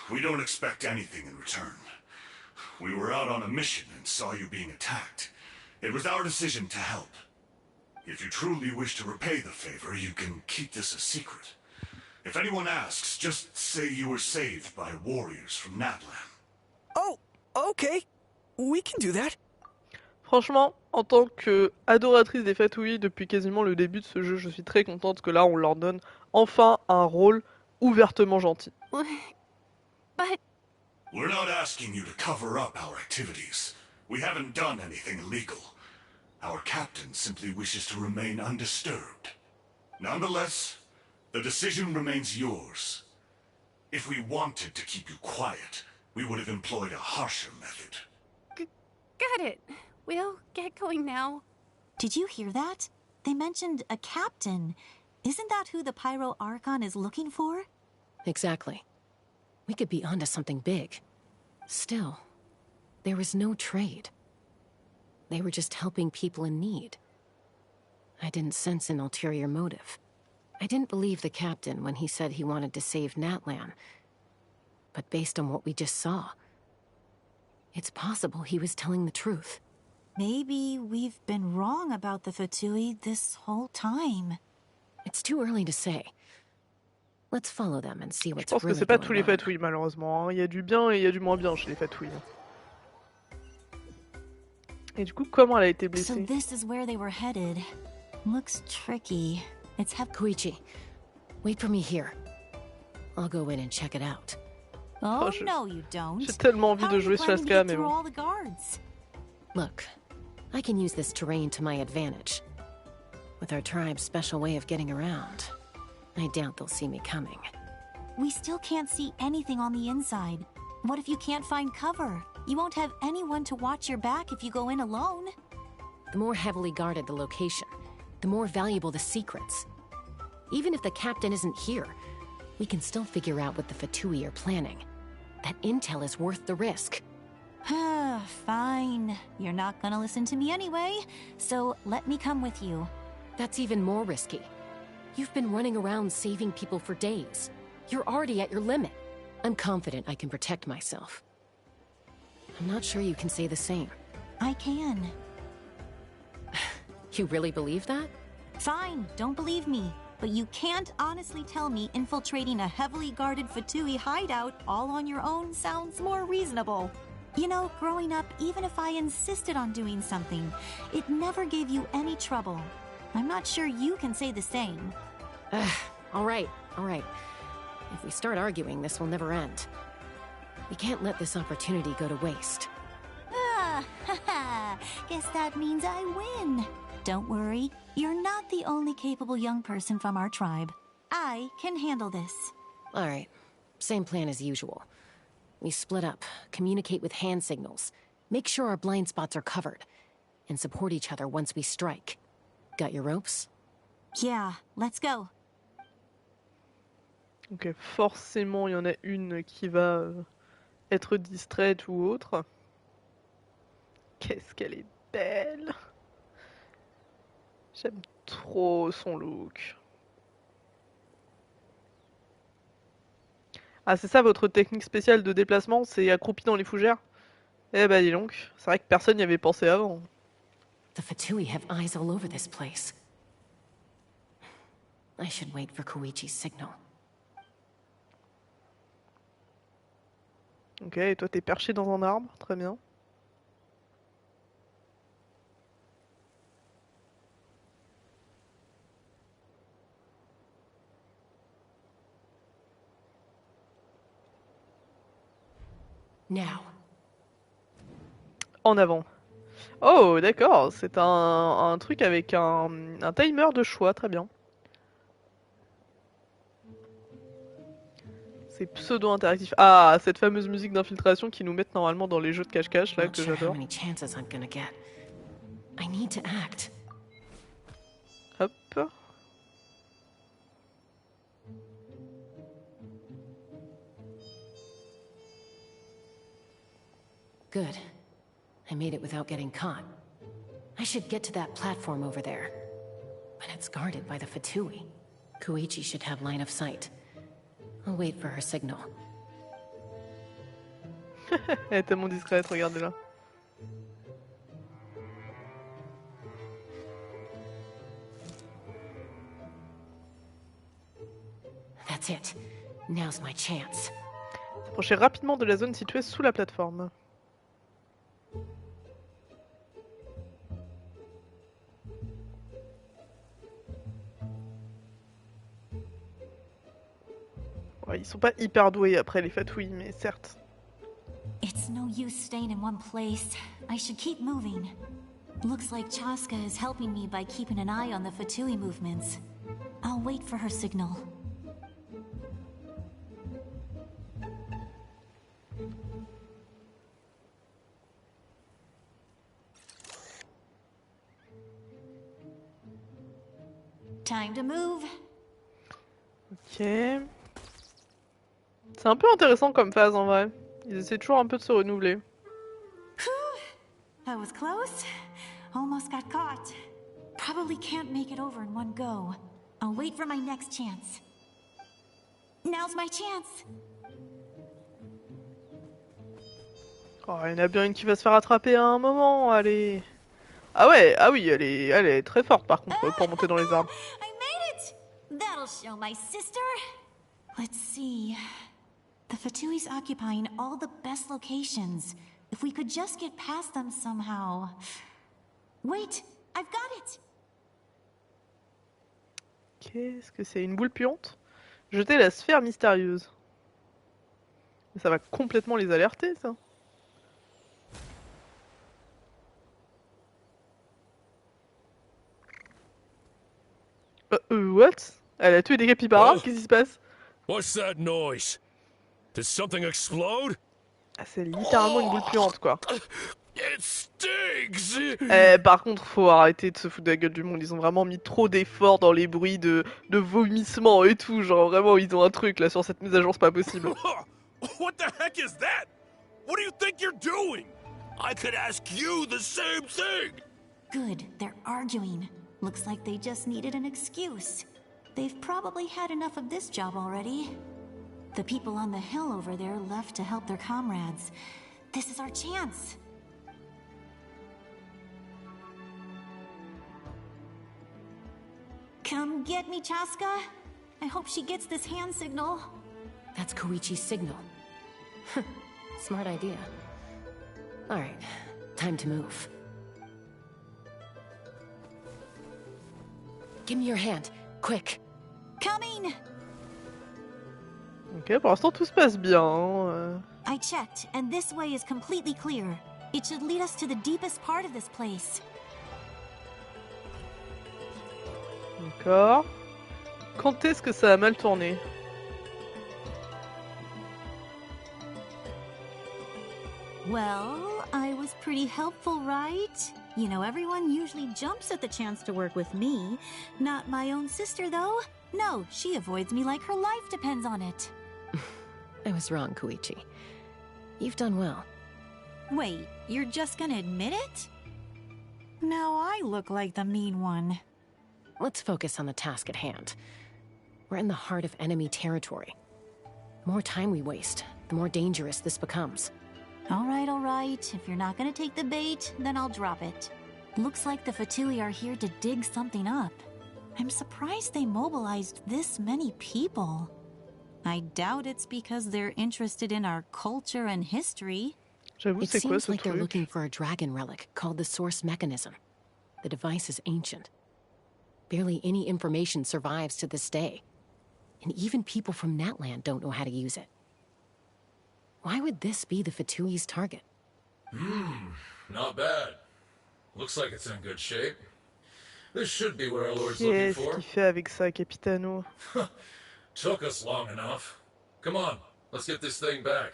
We don't expect anything in return. We were out on a mission and saw you being attacked. It was our decision to help. If you truly wish to repay the favor, you can keep this a secret. If anyone asks, just say you were saved by warriors from Natlan. Oh, okay. We can do that. Franchement, en tant que adoratrice des Fatui depuis quasiment le début de ce jeu, je suis très contente que là on leur donne enfin un rôle ouvertement gentil. But... We're not asking you to cover up our activities. We haven't done anything illegal. Our captain simply wishes to remain undisturbed. Nonetheless, the decision remains yours. If we wanted to keep you quiet, we would have employed a harsher method. Got it. We'll get going now. Did you hear that? They mentioned a captain. Isn't that who the Pyro Archon is looking for? Exactly. We could be onto something big. Still, there was no trade. They were just helping people in need. I didn't sense an ulterior motive. I didn't believe the captain when he said he wanted to save Natlan. But based on what we just saw, it's possible he was telling the truth. Maybe we've been wrong about the Fatui this whole time. It's too early to say. Let's follow them and see what's Je pense que really c'est pas going tous les on. fatouilles malheureusement. Il y a du bien et il y a du moins bien chez les fatouilles. Et du coup, comment elle a été blessée? So this is where they were headed. Looks tricky. It's Koichi, wait for me here. I'll go in and check it out. Oh, no, you don't. J'ai tellement envie de jouer Shaska, mais bon. All the guards? Look, I can use this terrain to my advantage. With our tribe's special way of getting around, I doubt they'll see me coming. We still can't see anything on the inside. What if you can't find cover? You won't have anyone to watch your back if you go in alone. The more heavily guarded the location, the more valuable the secrets. Even if the captain isn't here, we can still figure out what the Fatui are planning. That intel is worth the risk. Fine. You're not gonna listen to me anyway, so let me come with you. That's even more risky. You've been running around saving people for days. You're already at your limit. I'm confident I can protect myself. I'm not sure you can say the same. I can. You really believe that? Fine, don't believe me. But you can't honestly tell me infiltrating a heavily guarded Fatui hideout all on your own sounds more reasonable. You know, growing up, even if I insisted on doing something, it never gave you any trouble. I'm not sure you can say the same. All right. If we start arguing, this will never end. We can't let this opportunity go to waste. Guess that means I win. Don't worry, you're not the only capable young person from our tribe. I can handle this. All right, same plan as usual. We split up, communicate with hand signals, make sure our blind spots are covered, and support each other once we strike. Got your ropes? Yeah, let's go. Ok, forcément, il y en a une qui va être distraite ou autre. Qu'est-ce qu'elle est belle! J'aime trop son look. Ah, c'est ça votre technique spéciale de déplacement? C'est accroupi dans les fougères? Eh bah dis donc, c'est vrai que personne n'y avait pensé avant. The Fatui have eyes all over this place. I should wait for Koichi's signal. Ok, et toi t'es perché dans un arbre, très bien. Now. En avant. Oh, d'accord, c'est un truc avec un timer de choix, très bien. C'est pseudo-interactif. Ah, cette fameuse musique d'infiltration qui nous met normalement dans les jeux de cache-cache, là, que j'adore. Hop. Good. I made it without getting caught. I should get to that platform over there. But it's guarded by the Fatui. Koichi should have line of sight. I'll wait for her signal. Elle est tellement discrète, regardez-la. That's it. Now's my chance. S'approcher rapidement de la zone située sous la plateforme. Ouais, ils sont pas hyper doués après les fatouilles, mais certes. It's no use staying in one place. I should keep moving. Looks like Chaska is helping me by keeping an eye on the Fatui movements. I'll wait for her signal. Time to move. Ok. C'est un peu intéressant comme phase en vrai. Ils essaient toujours un peu de se renouveler. That was close. Almost got caught. Probably can't make it over in one go. I'll wait for my next chance. Now's my chance. Oh, il y en a bien une qui va se faire attraper à un moment, allez. Ah ouais, ah oui, elle est très forte par contre pour monter dans les arbres. I made it! That'll show my sister. Let's see. The Fatui's occupying all the best locations. If we could just get past them somehow. Wait, I've got it! Qu'est-ce que c'est? Une boule puante? Jeter la sphère mystérieuse. Ça va complètement les alerter, ça. What? Elle a tué des capybaras? Qu'est-ce qui se passe? What's that noise? Did something explode? Ah, c'est littéralement une boule puante, quoi. It stinks. Par contre, faut arrêter de se foutre de la gueule du monde. Ils ont vraiment mis trop d'efforts dans les bruits de vomissements et tout. Genre, vraiment, ils ont un truc là sur cette mise à jour, c'est pas possible. What the heck is that? What do you think you're doing? I could ask you the same thing. Good, they're arguing. Looks like they just needed an excuse. They've probably had enough of this job already. The people on the hill over there left to help their comrades. This is our chance. Come get me, Chaska. I hope she gets this hand signal. That's Koichi's signal. Smart idea. Alright, time to move. Give me your hand, quick. Coming! Ok, pour l'instant tout se passe bien. Hein. I checked, and this way is completely clear. It should lead us to the deepest part of this place. D'accord. Quand est-ce que ça a mal tourné? Well, I was pretty helpful, right? You know, everyone usually jumps at the chance to work with me. Not my own sister, though. No, she avoids me like her life depends on it. I was wrong, Koichi. You've done well. Wait, you're just gonna admit it? Now I look like the mean one. Let's focus on the task at hand. We're in the heart of enemy territory. The more time we waste, the more dangerous this becomes. All right. If you're not gonna take the bait, then I'll drop it. Looks like the Fatui are here to dig something up. I'm surprised they mobilized this many people. I doubt it's because they're interested in our culture and history. It seems like they're looking for a dragon relic called the Source Mechanism. The device is ancient. Barely any information survives to this day. And even people from Natland don't know how to use it. Why would this be the Fatui's target? Not bad. Looks like it's in good shape. This should be where our Lord's looking for. Qu'est-ce qu'il fait avec ça, Capitano? Took us long enough. Come on, let's get this thing back.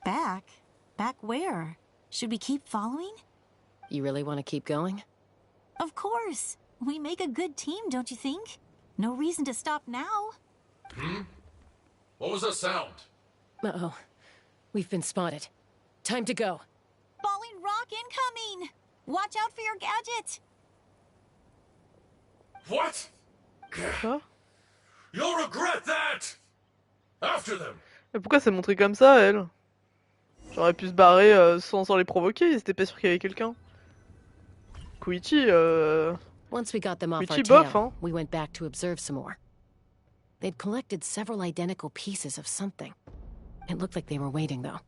Back? Back where? Should we keep following? You really want to keep going? Of course. We make a good team, don't you think? No reason to stop now. What was that sound? Uh-oh. We've been spotted. Time to go. Falling rock incoming! Watch out for your gadget! What? Quoi? You'll regret that! After them! Mais pourquoi c'est montré comme ça, elle? J'aurais pu se barrer sans les provoquer, ils étaient pas sûrs qu'il y avait quelqu'un. Koichi, Once we got them off our Koichi tail, bof, hein. we went back to observe some more. They'd collected several identical pieces of something. It looked like they were waiting, though.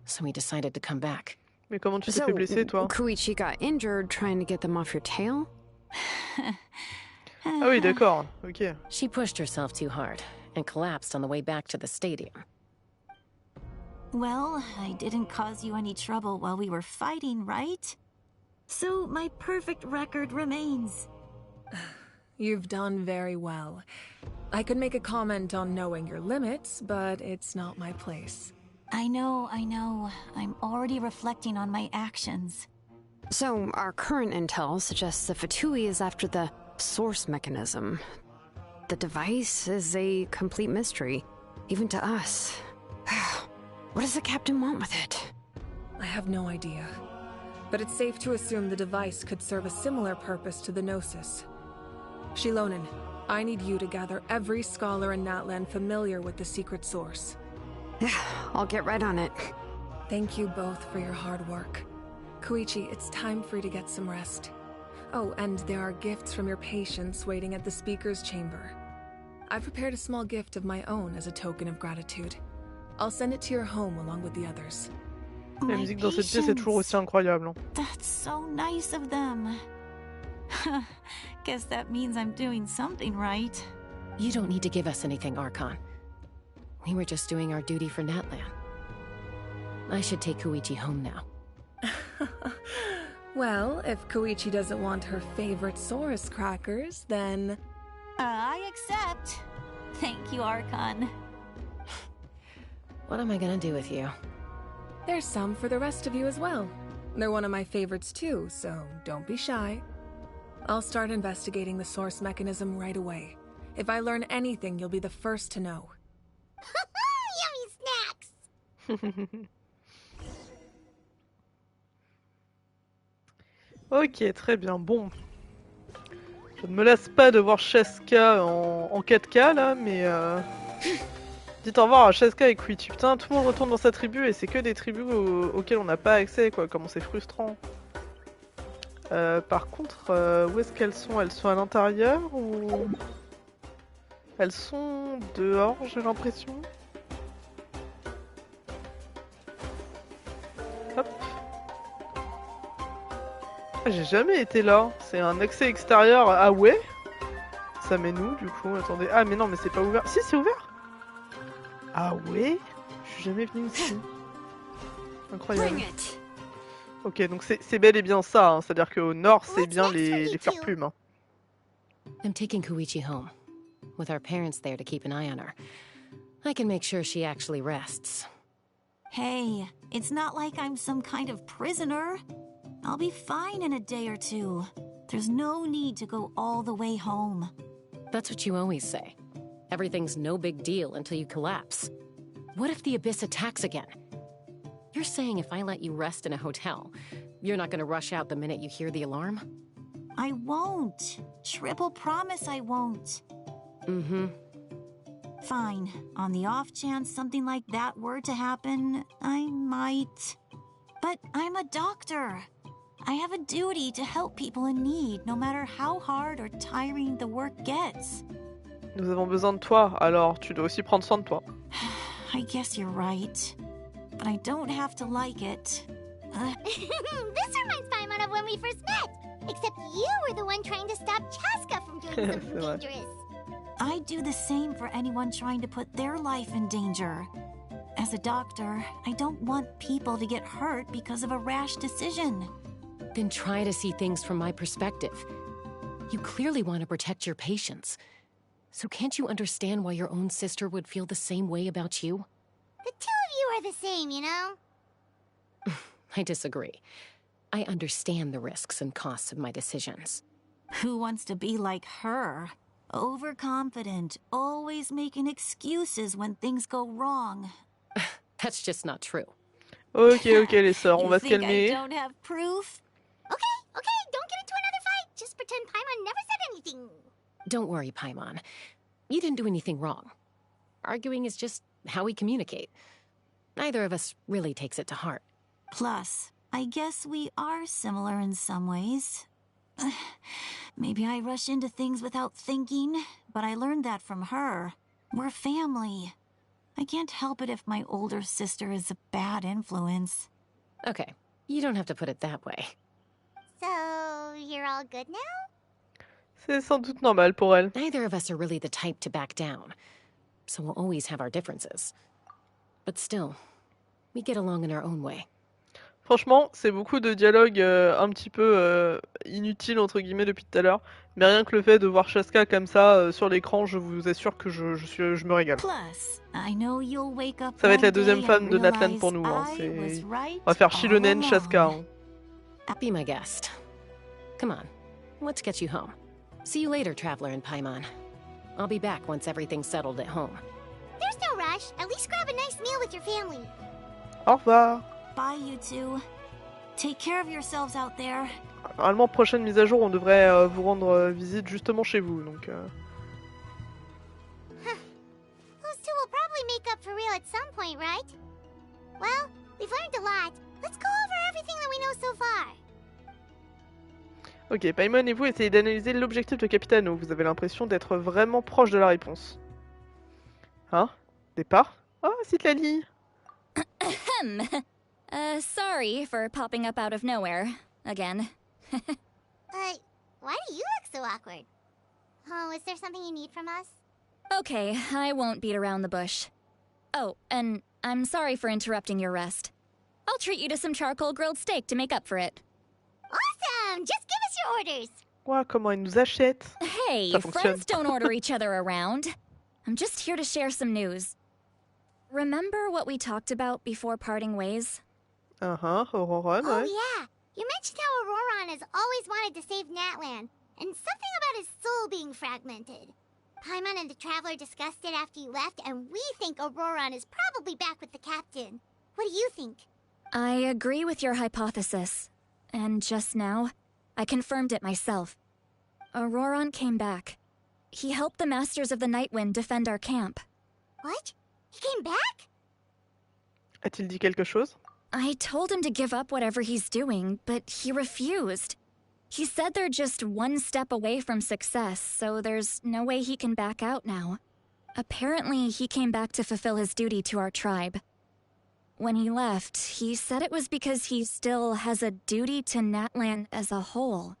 So we decided to come back. Mais comment tu t'es fait blesser, toi? Koichi got injured trying to get them off your tail? Ah oui, d'accord, ok. She pushed herself too hard, and collapsed on the way back to the stadium. Well, I didn't cause you any trouble while we were fighting, right? So my perfect record remains. You've done very well. I could make a comment on knowing your limits, but it's not my place. I know. I'm already reflecting on my actions. So, our current intel suggests the Fatui is after the source mechanism. The device is a complete mystery, even to us. What does the captain want with it? I have no idea. But it's safe to assume the device could serve a similar purpose to the Gnosis. Shilonen, I need you to gather every scholar in Natlan familiar with the secret source. I'll get right on it. Thank you both for your hard work. Koichi, it's time for you to get some rest. Oh, and there are gifts from your patients waiting at the speaker's chamber. I've prepared a small gift of my own as a token of gratitude. I'll send it to your home along with the others. La musique dans cette pièce est toujours aussi incroyable. Hein. That's so nice of them. Guess that means I'm doing something right. You don't need to give us anything, Archon. We were just doing our duty for Natlan. I should take Koichi home now. Well, if Koichi doesn't want her favorite Saurus crackers, then... I accept. Thank you, Archon. What am I gonna do with you? There's some for the rest of you as well. They're one of my favorites too, so don't be shy. I'll start investigating the source mechanism right away. If I learn anything, you'll be the first to know. Yummy snacks! Ok, très bien. Bon. Je ne me lasse pas de voir Cheska en 4K là, mais dites au revoir à Cheska et Quête. Putain, tout le monde retourne dans sa tribu et c'est que des tribus auxquelles on n'a pas accès, quoi. Comment c'est frustrant. Par contre, où est-ce qu'elles sont? Elles sont à l'intérieur ou... Elles sont dehors, j'ai l'impression. Hop. J'ai jamais été là. C'est un accès extérieur. Ah ouais? Ça mène où du coup? Attendez. Ah mais non, mais c'est pas ouvert. Si, c'est ouvert. Ah ouais? Je suis jamais venu ici. Incroyable. Ok, donc c'est bel et bien ça. Hein. C'est-à-dire qu'au nord, c'est bien les fleurs plumes. Hein. I'm taking Koichi home. With our parents there to keep an eye on her. I can make sure she actually rests. Hey, it's not like I'm some kind of prisoner. I'll be fine in a day or two. There's no need to go all the way home. That's what you always say. Everything's no big deal until you collapse. What if the Abyss attacks again? You're saying if I let you rest in a hotel, you're not gonna rush out the minute you hear the alarm? I won't. Triple promise I won't. Mm-hmm. Fine. On the off chance something like that were to happen, I might. But I'm a doctor. I have a duty to help people in need, no matter how hard or tiring the work gets. Nous avons besoin de toi, alors tu dois aussi prendre soin de toi. I guess you're right. But I don't have to like it. This reminds Paimon of when we first met. Except you were the one trying to stop Chaska from doing something dangerous. I'd do the same for anyone trying to put their life in danger. As a doctor, I don't want people to get hurt because of a rash decision. Then try to see things from my perspective. You clearly want to protect your patients. So can't you understand why your own sister would feel the same way about you? The two of you are the same, you know? I disagree. I understand the risks and costs of my decisions. Who wants to be like her? Overconfident, always making excuses when things go wrong. That's just not true. Ok, les sœurs, on va se calmer. I don't have proof? Okay, don't get into another fight. Just pretend Paimon never said anything. Don't worry, Paimon. You didn't do anything wrong. Arguing is just how we communicate. Neither of us really takes it to heart. Plus, I guess we are similar in some ways. Maybe I rush into things without thinking, but I learned that from her. We're family. I can't help it if my older sister is a bad influence. Okay, you don't have to put it that way. So, you're all good now? C'est sans doute normal pour elle. Neither of us are really the type to back down. so we'll always have our differences. But still, we get along in our own way. Franchement, c'est beaucoup de dialogues un petit peu inutiles entre guillemets depuis tout à l'heure. Mais rien que le fait de voir Shaska comme ça sur l'écran, je vous assure que je me régale. Ça va être la deuxième femme de Natlan pour nous. Hein. On va faire Shilonen, Shaska. Hein. Be my guest. Come on, let's get you home. See you later, Traveler in Paimon. I'll be back once everything's settled at home. There's no rush. At least grab a nice meal with your family. Au revoir. Bye, you two. Take care of yourselves out there. Normalement, prochaine mise à jour, on devrait vous rendre visite justement chez vous, donc... Those two will probably make up for real at some point, right? Well, we've learned a lot. Let's go over everything that we know so far. Ok, Paimon et vous essayez d'analyser l'objectif de Capitano. Vous avez l'impression d'être vraiment proche de la réponse. Hein? Départ? Oh, Citlali! Sorry for popping up out of nowhere. Again. Why do you look so awkward? Oh, is there something you need from us? Okay, I won't beat around the bush. Oh, and I'm sorry for interrupting your rest. I'll treat you to some charcoal grilled steak to make up for it. Awesome! Just give us your orders! Wow, comment il nous achète? Hey, friends don't order each other around. I'm just here to share some news. Remember what we talked about before parting ways? Auroran, Oh yeah! You mentioned how Auroran has always wanted to save Natlan, and something about his soul being fragmented. Paimon and the Traveler discussed it after you left, and we think Auroran is probably back with the Captain. What do you think? I agree with your hypothesis. And just now, I confirmed it myself. Auroran came back. He helped the Masters of the Nightwind defend our camp. What? He came back? A-t-il dit quelque chose? I told him to give up whatever he's doing, but he refused. He said they're just one step away from success, so there's no way he can back out now. Apparently, he came back to fulfill his duty to our tribe. When he left, he said it was because he still has a duty to Natlan as a whole.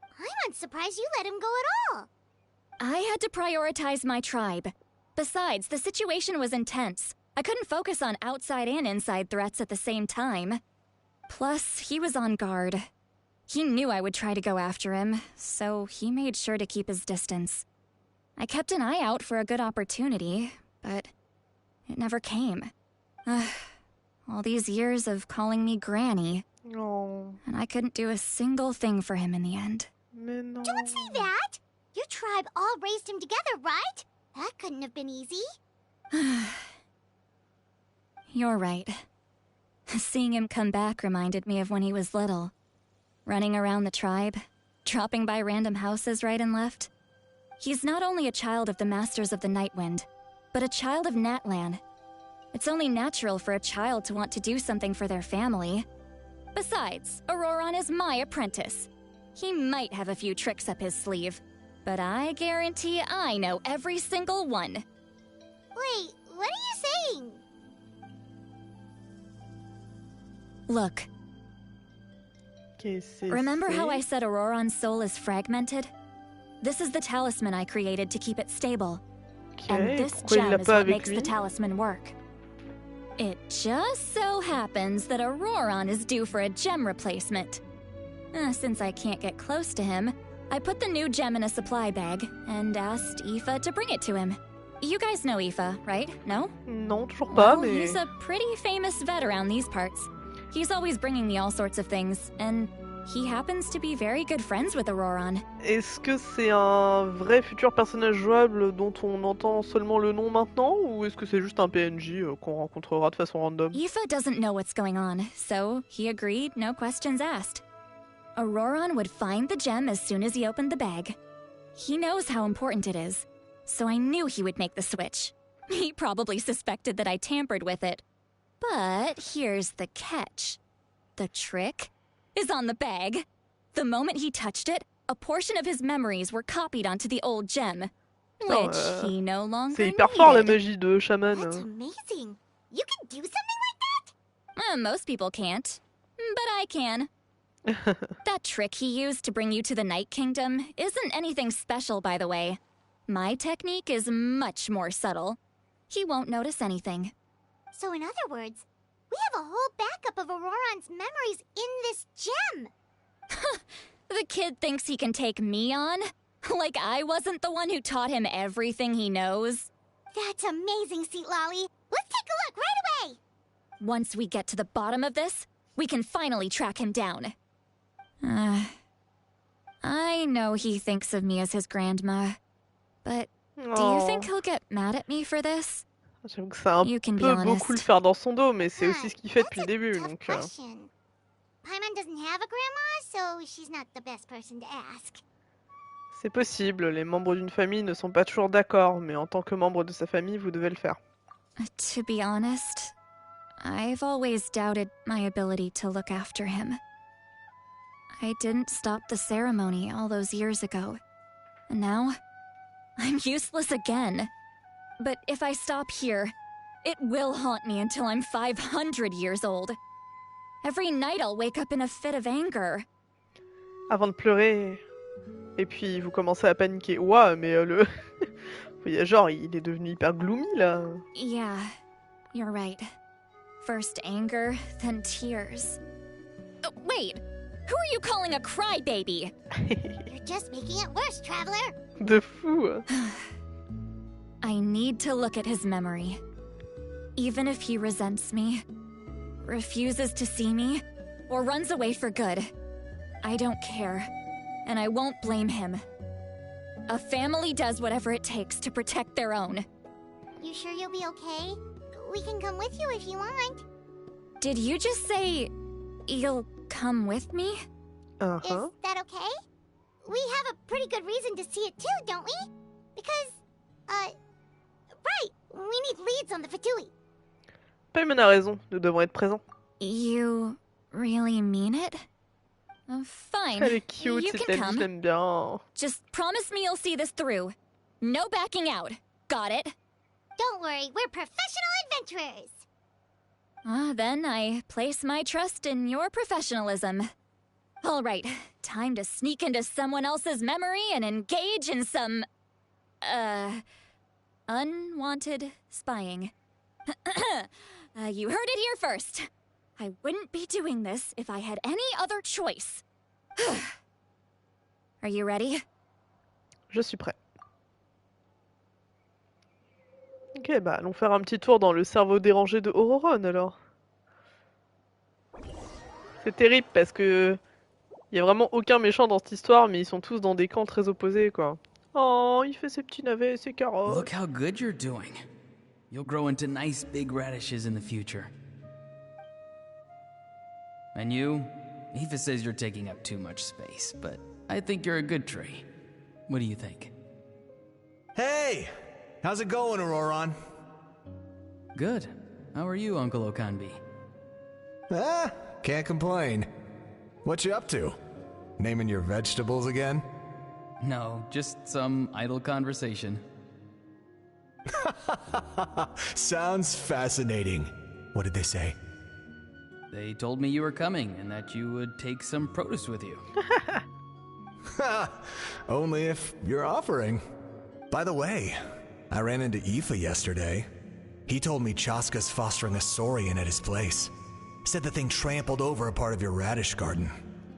I'm not surprised you let him go at all. I had to prioritize my tribe. Besides, the situation was intense. I couldn't focus on outside and inside threats at the same time. Plus, he was on guard. He knew I would try to go after him, so he made sure to keep his distance. I kept an eye out for a good opportunity, but it never came. All these years of calling me Granny, and I couldn't do a single thing for him in the end. Don't say that! Your tribe all raised him together, right? That couldn't have been easy. You're right. Seeing him come back reminded me of when he was little. Running around the tribe, dropping by random houses right and left. He's not only a child of the Masters of the Nightwind, but a child of Natlan. It's only natural for a child to want to do something for their family. Besides, Auroran is my apprentice. He might have a few tricks up his sleeve, but I guarantee I know every single one. Wait, what are you saying? Look. Remember how I said Auroran's soul is fragmented? This is the talisman I created to keep it stable. And this gem is what makes the talisman work. It just so happens that Auroran is due for a gem replacement. Since I can't get close to him, I put the new gem in a supply bag and asked Aoife to bring it to him. You guys know Aoife, right? No? Non, toujours pas, mais... He's a pretty famous vet around these parts. He's always bringing me all sorts of things, and he happens to be very good friends with Auroran. Est-ce que c'est un vrai futur personnage jouable dont on entend seulement le nom maintenant, ou est-ce que c'est juste un PNJ qu'on rencontrera de façon random? Aoife doesn't know what's going on, so he agreed, no questions asked. Auroran would find the gem as soon as he opened the bag. He knows how important it is, so I knew he would make the switch. He probably suspected that I tampered with it. But here's the catch. The trick is on the bag. The moment he touched it, a portion of his memories were copied onto the old gem, which he no longer C'est hyper fort la magie de shaman. That's amazing. You can do something like that? Most people can't, but I can. That trick he used to bring you to the Night Kingdom isn't anything special, by the way. My technique is much more subtle. he won't notice anything. So in other words, we have a whole backup of Auroron's memories in this gem! The kid thinks he can take me on? Like I wasn't the one who taught him everything he knows? That's amazing, Seat Lolly! Let's take a look right away! Once we get to the bottom of this, we can finally track him down. I know he thinks of me as his grandma, but do you think he'll get mad at me for this? J'avoue que c'est un peu beaucoup le faire dans son dos, mais c'est aussi ce qu'il fait depuis le début, donc... Paimon doesn't have a grandma, so she's not the best person to ask. C'est possible, les membres d'une famille ne sont pas toujours d'accord, mais en tant que membre de sa famille, vous devez le faire. To be honest, I've always doubted my ability to look after him. I didn't stop the ceremony all those years ago, and now I'm useless again. But if I stop here, it will haunt me until I'm 500 years old. Every night I'll wake up in a fit of anger. Avant de pleurer, et puis vous commencez à paniquer. Ouah, mais le voyageur, il est devenu hyper gloomy là. Yeah, you're right. First anger, then tears. Wait, who are you calling a crybaby? You're just making it worse, traveler. De fou. I need to look at his memory. Even if he resents me, refuses to see me, or runs away for good, I don't care, and I won't blame him. A family does whatever it takes to protect their own. You sure you'll be okay? We can come with you if you want. Did you just say you'll come with me? Is that okay? We have a pretty good reason to see it too, don't we? Because, right, we need leads on the Fatui. Paimon a raison, nous devons être présents. You really mean it? Fine, Elle est cute, you cette can amie, come. je l'aime bien. Just promise me you'll see this through. No backing out. Got it? Don't worry, we're professional adventurers. Then I place my trust in your professionalism. All right, time to sneak into someone else's memory and engage in some, unwanted spying. You heard it here first. I wouldn't be doing this if I had any other choice. Are you ready? Je suis prêt. Ok, bah allons faire un petit tour dans le cerveau dérangé de Auroron alors. C'est terrible parce que y a vraiment aucun méchant dans cette histoire, mais ils sont tous dans des camps très opposés quoi. Oh, il fait ses petits navets, ses carottes. Look how good you're doing. You'll grow into nice big radishes in the future. And you? Aoife says you're taking up too much space, but I think you're a good tree. What do you think? Hey! How's it going, Auroron? Good. How are you, Uncle Okanbi? Can't complain. What you up to? Naming your vegetables again? No, just some idle conversation. Sounds fascinating. What did they say? They told me you were coming and that you would take some produce with you. Only if you're offering. By the way, I ran into Aoife yesterday. He told me Chaska's fostering a saurian at his place. Said the thing trampled over a part of your radish garden.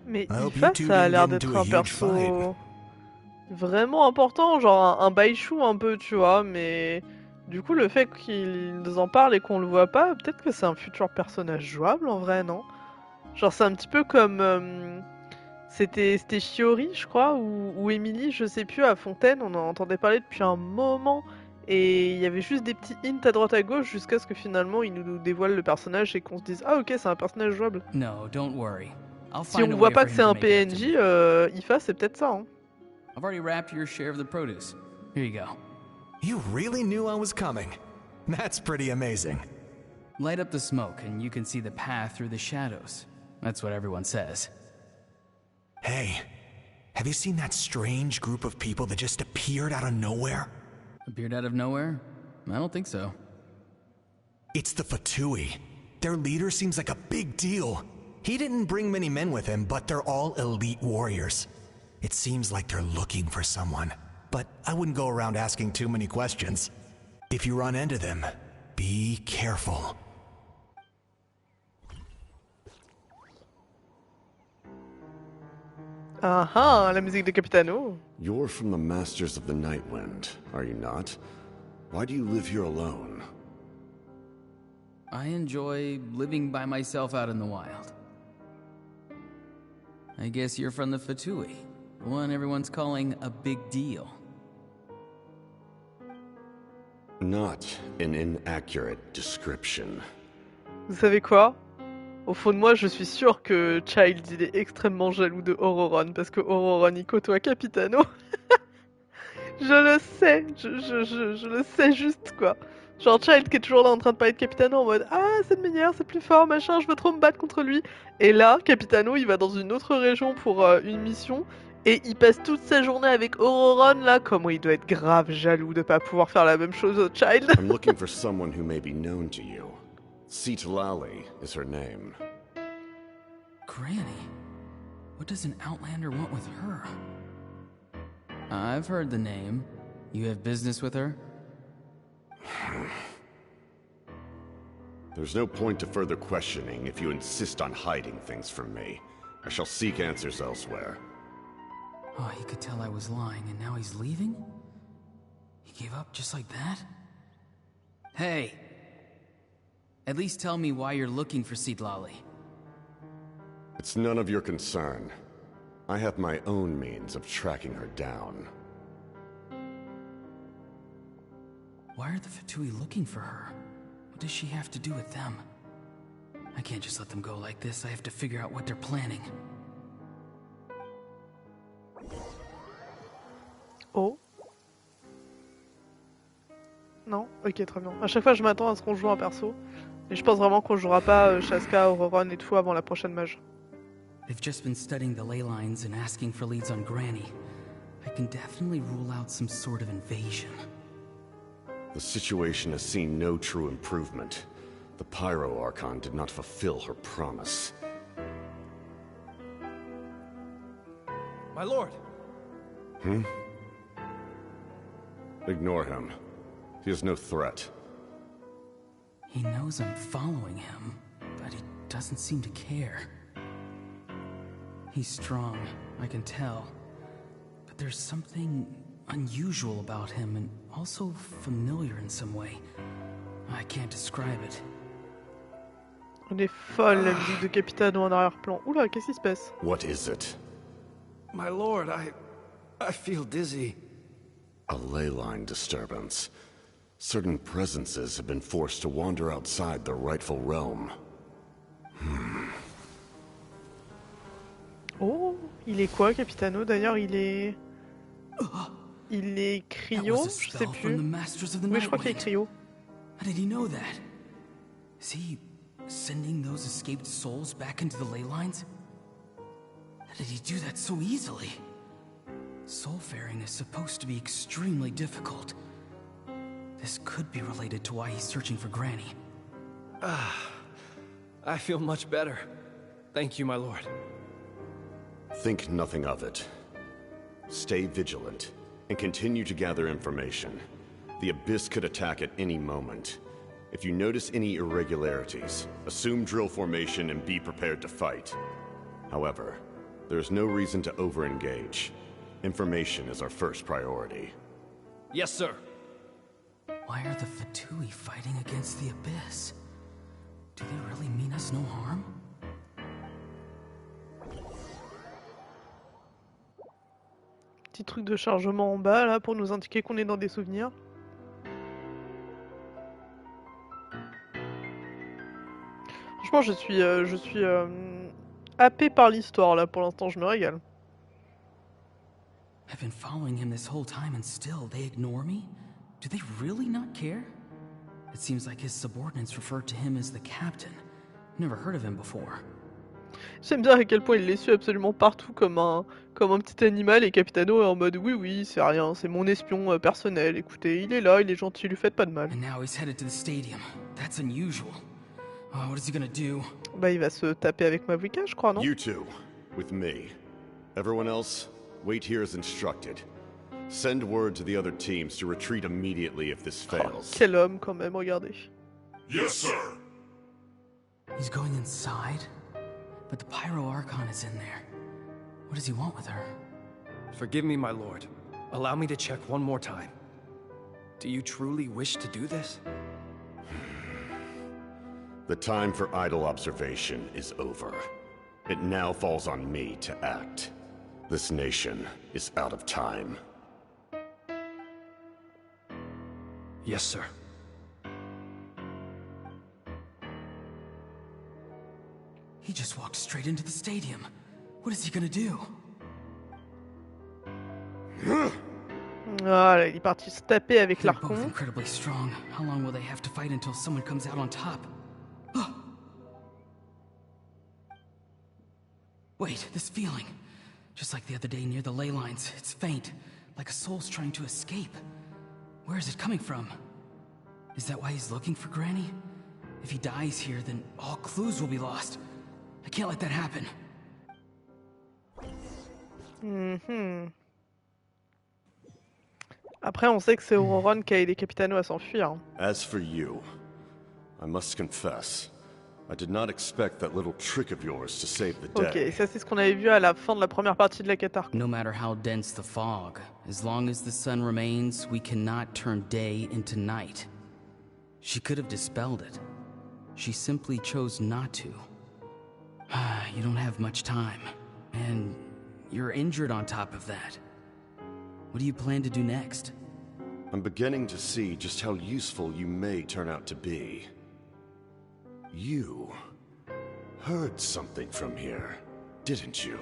Mais Aoife, ça a l'air d'être un perso vraiment important, genre un baïchou un peu, tu vois, mais du coup le fait qu'ils en parlent et qu'on le voit pas, peut-être que c'est un futur personnage jouable en vrai, non? Genre c'est un petit peu comme... C'était Shiori, je crois, ou Emily, je sais plus, à Fontaine, on en entendait parler depuis un moment, et il y avait juste des petits hints à droite à gauche jusqu'à ce que finalement ils nous dévoilent le personnage et qu'on se dise « Ah ok, c'est un personnage jouable ». No, don't worry. Si on voit pas que c'est un PNJ, Aoife, c'est peut-être ça, hein. I've already wrapped your share of the produce. Here you go. You really knew I was coming. That's pretty amazing. Light up the smoke and you can see the path through the shadows. That's what everyone says. Hey, have you seen that strange group of people that just appeared out of nowhere? Appeared out of nowhere? I don't think so. It's the Fatui. Their leader seems like a big deal. He didn't bring many men with him, but they're all elite warriors. It seems like they're looking for someone, but I wouldn't go around asking too many questions. If you run into them, be careful. Ah ah, la musique de Capitano. You're from the Masters of the Nightwind, are you not? Why do you live here alone? I enjoy living by myself out in the wild. I guess you're from the Fatui, the one everyone's calling a big deal. Not an inaccurate description. Vous savez quoi? Au fond de moi, je suis sûr que Child, il est extrêmement jaloux de Auroron, parce que Auroron, il côtoie Capitano. Je le sais, je le sais juste, quoi. Genre Child qui est toujours là en train de parler de Capitano en mode « Ah, c'est le meilleur, c'est plus fort, machin, je veux trop me battre contre lui. » Et là, Capitano, il va dans une autre région pour une mission, et il passe toute sa journée avec Auroron, là. Comment il doit être grave jaloux de pas pouvoir faire la même chose au Child. I'm looking for someone who may be known to you. Citlali is her name. Granny? What does an Outlander want with her? I've heard the name. You have business with her? There's no point to further questioning if you insist on hiding things from me. I shall seek answers elsewhere. Oh, he could tell I was lying, and now he's leaving? He gave up just like that? Hey! At least tell me why you're looking for Citlali. It's none of your concern. I have my own means of tracking her down. Why are the Fatui looking for her? What does she have to do with them? I can't just let them go like this. I have to figure out what they're planning. Oh. Non? Ok, très bien. À chaque fois, je m'attends à ce qu'on joue en perso. Et je pense vraiment qu'on jouera pas Shaska, Auroron et tout avant la prochaine mage. They've just been studying the ley lines and asking for leads on Granny. I can definitely rule out some sort of invasion. The situation has seen no true improvement. The Pyro Archon did not fulfill her promise. My lord! Ignore him. He is no threat. He knows I'm following him, but he doesn't seem to care. He's strong, I can tell. But there's something unusual about him and also familiar in some way. I can't describe it. On est folle, la musique de Capitano en arrière-plan. Oula, qu'est-ce qui se passe? What is it? My lord, I feel dizzy. A ley line disturbance. Certain presences have been forced to wander outside their rightful realm. Oh, il est quoi, Capitano? D'ailleurs, il est... Il est cryo, je sais plus. Oui, je crois qu'il est cryo. How did he know that? Is he sending those escaped souls back into the ley lines? How did he do that so easily? Soulfaring is supposed to be extremely difficult. This could be related to why he's searching for Granny. I feel much better. Thank you, my lord. Think nothing of it. Stay vigilant, and continue to gather information. The Abyss could attack at any moment. If you notice any irregularities, assume drill formation and be prepared to fight. However, there is no reason to over-engage. Information is our first priority. Yes, sir. Why are the Fatui fighting against the Abyss? Do they really mean us no harm? Petit truc de chargement en bas là pour nous indiquer qu'on est dans des souvenirs. Franchement, je suis happé par l'histoire là pour l'instant, je me régale. I've been following him this whole time and still they ignore me? Do they really not care? It seems like his subordinates refer to him as the captain. Never heard of him before. J'aime bien à quel point il les suit absolument partout comme un petit animal et Capitano est en mode oui c'est rien, c'est mon espion personnel, écoutez, il est là, il est gentil, lui faites pas de mal. And now he's headed to the stadium. That's unusual. Oh, what is he gonna do? Bah il va se taper avec Mavrika, je crois, non? You two, with me. Everyone else, wait here as instructed. Send word to the other teams to retreat immediately if this fails. Quel homme quand même, regardez. Yes, sir. He's going inside? But the Pyro Archon is in there. What does he want with her? Forgive me, my lord. Allow me to check one more time. Do you truly wish to do this? The time for idle observation is over. It now falls on me to act. This nation is out of time. Yes, sir. He just walked straight into the stadium. What is he gonna do? Voilà, il est parti se taper avec They're both l'archon. incredibly strong. How long will they have to fight until someone comes out on top? Wait, this feeling. Just like the other day near the ley lines, it's faint, like a soul's trying to escape. Where is it coming from? Is that why he's looking for Granny? If he dies here, then all clues will be lost. I can't let that happen. Après, on sait que c'est Auroron qui a aidé Capitano à s'enfuir. As for you, I must confess, I did not expect that little trick of yours to save the day. Ok, ça c'est ce qu'on avait vu à la fin de la première partie de la quête archon. No matter how dense the fog, as long as the sun remains, we cannot turn day into night. She could have dispelled it. She simply chose not to. You don't have much time, and you're injured on top of that. What do you plan to do next? I'm beginning to see just how useful you may turn out to be. You heard something from here, didn't you?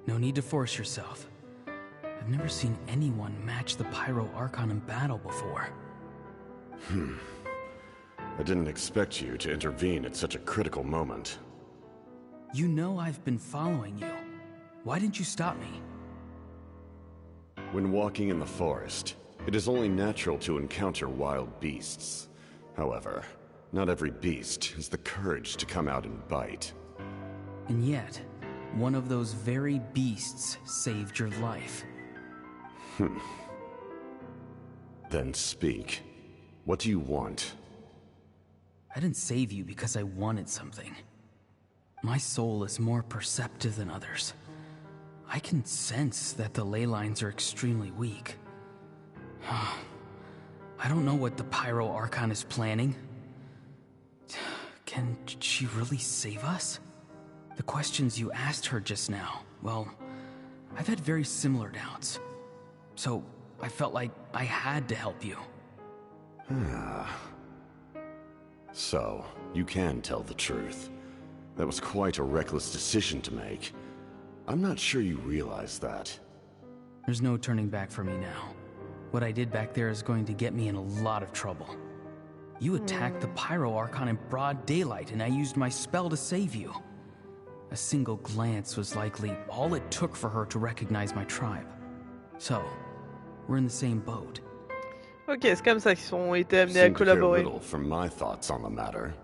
No need to force yourself. I've never seen anyone match the Pyro Archon in battle before. I didn't expect you to intervene at such a critical moment. You know I've been following you. Why didn't you stop me? When walking in the forest, it is only natural to encounter wild beasts. However, not every beast has the courage to come out and bite. And yet, one of those very beasts saved your life. Then speak. What do you want? I didn't save you because I wanted something. My soul is more perceptive than others. I can sense that the ley lines are extremely weak. I don't know what the Pyro Archon is planning. Can she really save us? The questions you asked her just now, well, I've had very similar doubts. So, I felt like I had to help you. So, you can tell the truth. That was quite a reckless decision to make. I'm not sure you realize that. There's no turning back for me now. What I did back there is going to get me in a lot of trouble. You attacked the Pyro Archon in broad daylight, and I used my spell to save you. A single glance was likely all it took for her to recognize my tribe. So, we're in the same boat. Ok, c'est comme ça qu'ils ont été amenés à collaborer. Little from my thoughts on the matter.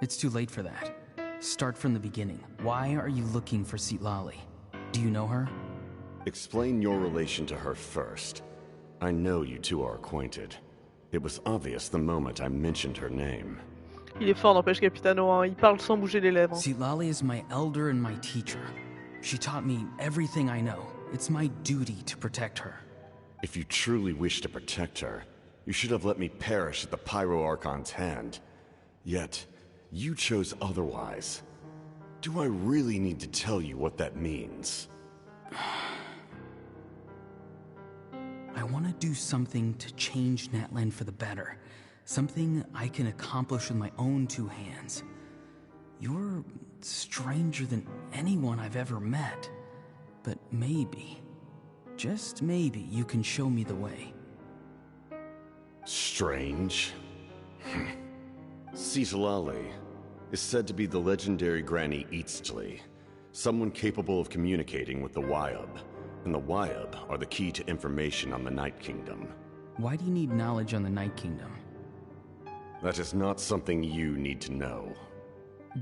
It's too late for that. Start from the beginning. Why are you looking for Citlali? Do you know her? Explain your relation to her first. I know you two are acquainted. It was obvious the moment I mentioned her name. Il est fort, n'empêche Capitano, hein. Il parle sans bouger les lèvres. Citlali is my elder and my teacher. She taught me everything I know. It's my duty to protect her. If you truly wish to protect her, you should have let me perish at the Pyro Archon's hand. Yet, you chose otherwise. Do I really need to tell you what that means? I want to do something to change Natlan for the better. Something I can accomplish with my own two hands. You're stranger than anyone I've ever met. But maybe, just maybe, you can show me the way. Strange? Citlali is said to be the legendary Granny Eastli, someone capable of communicating with the Wyub, and the Wyub are the key to information on the Night Kingdom. Why do you need knowledge on the Night Kingdom? That is not something you need to know.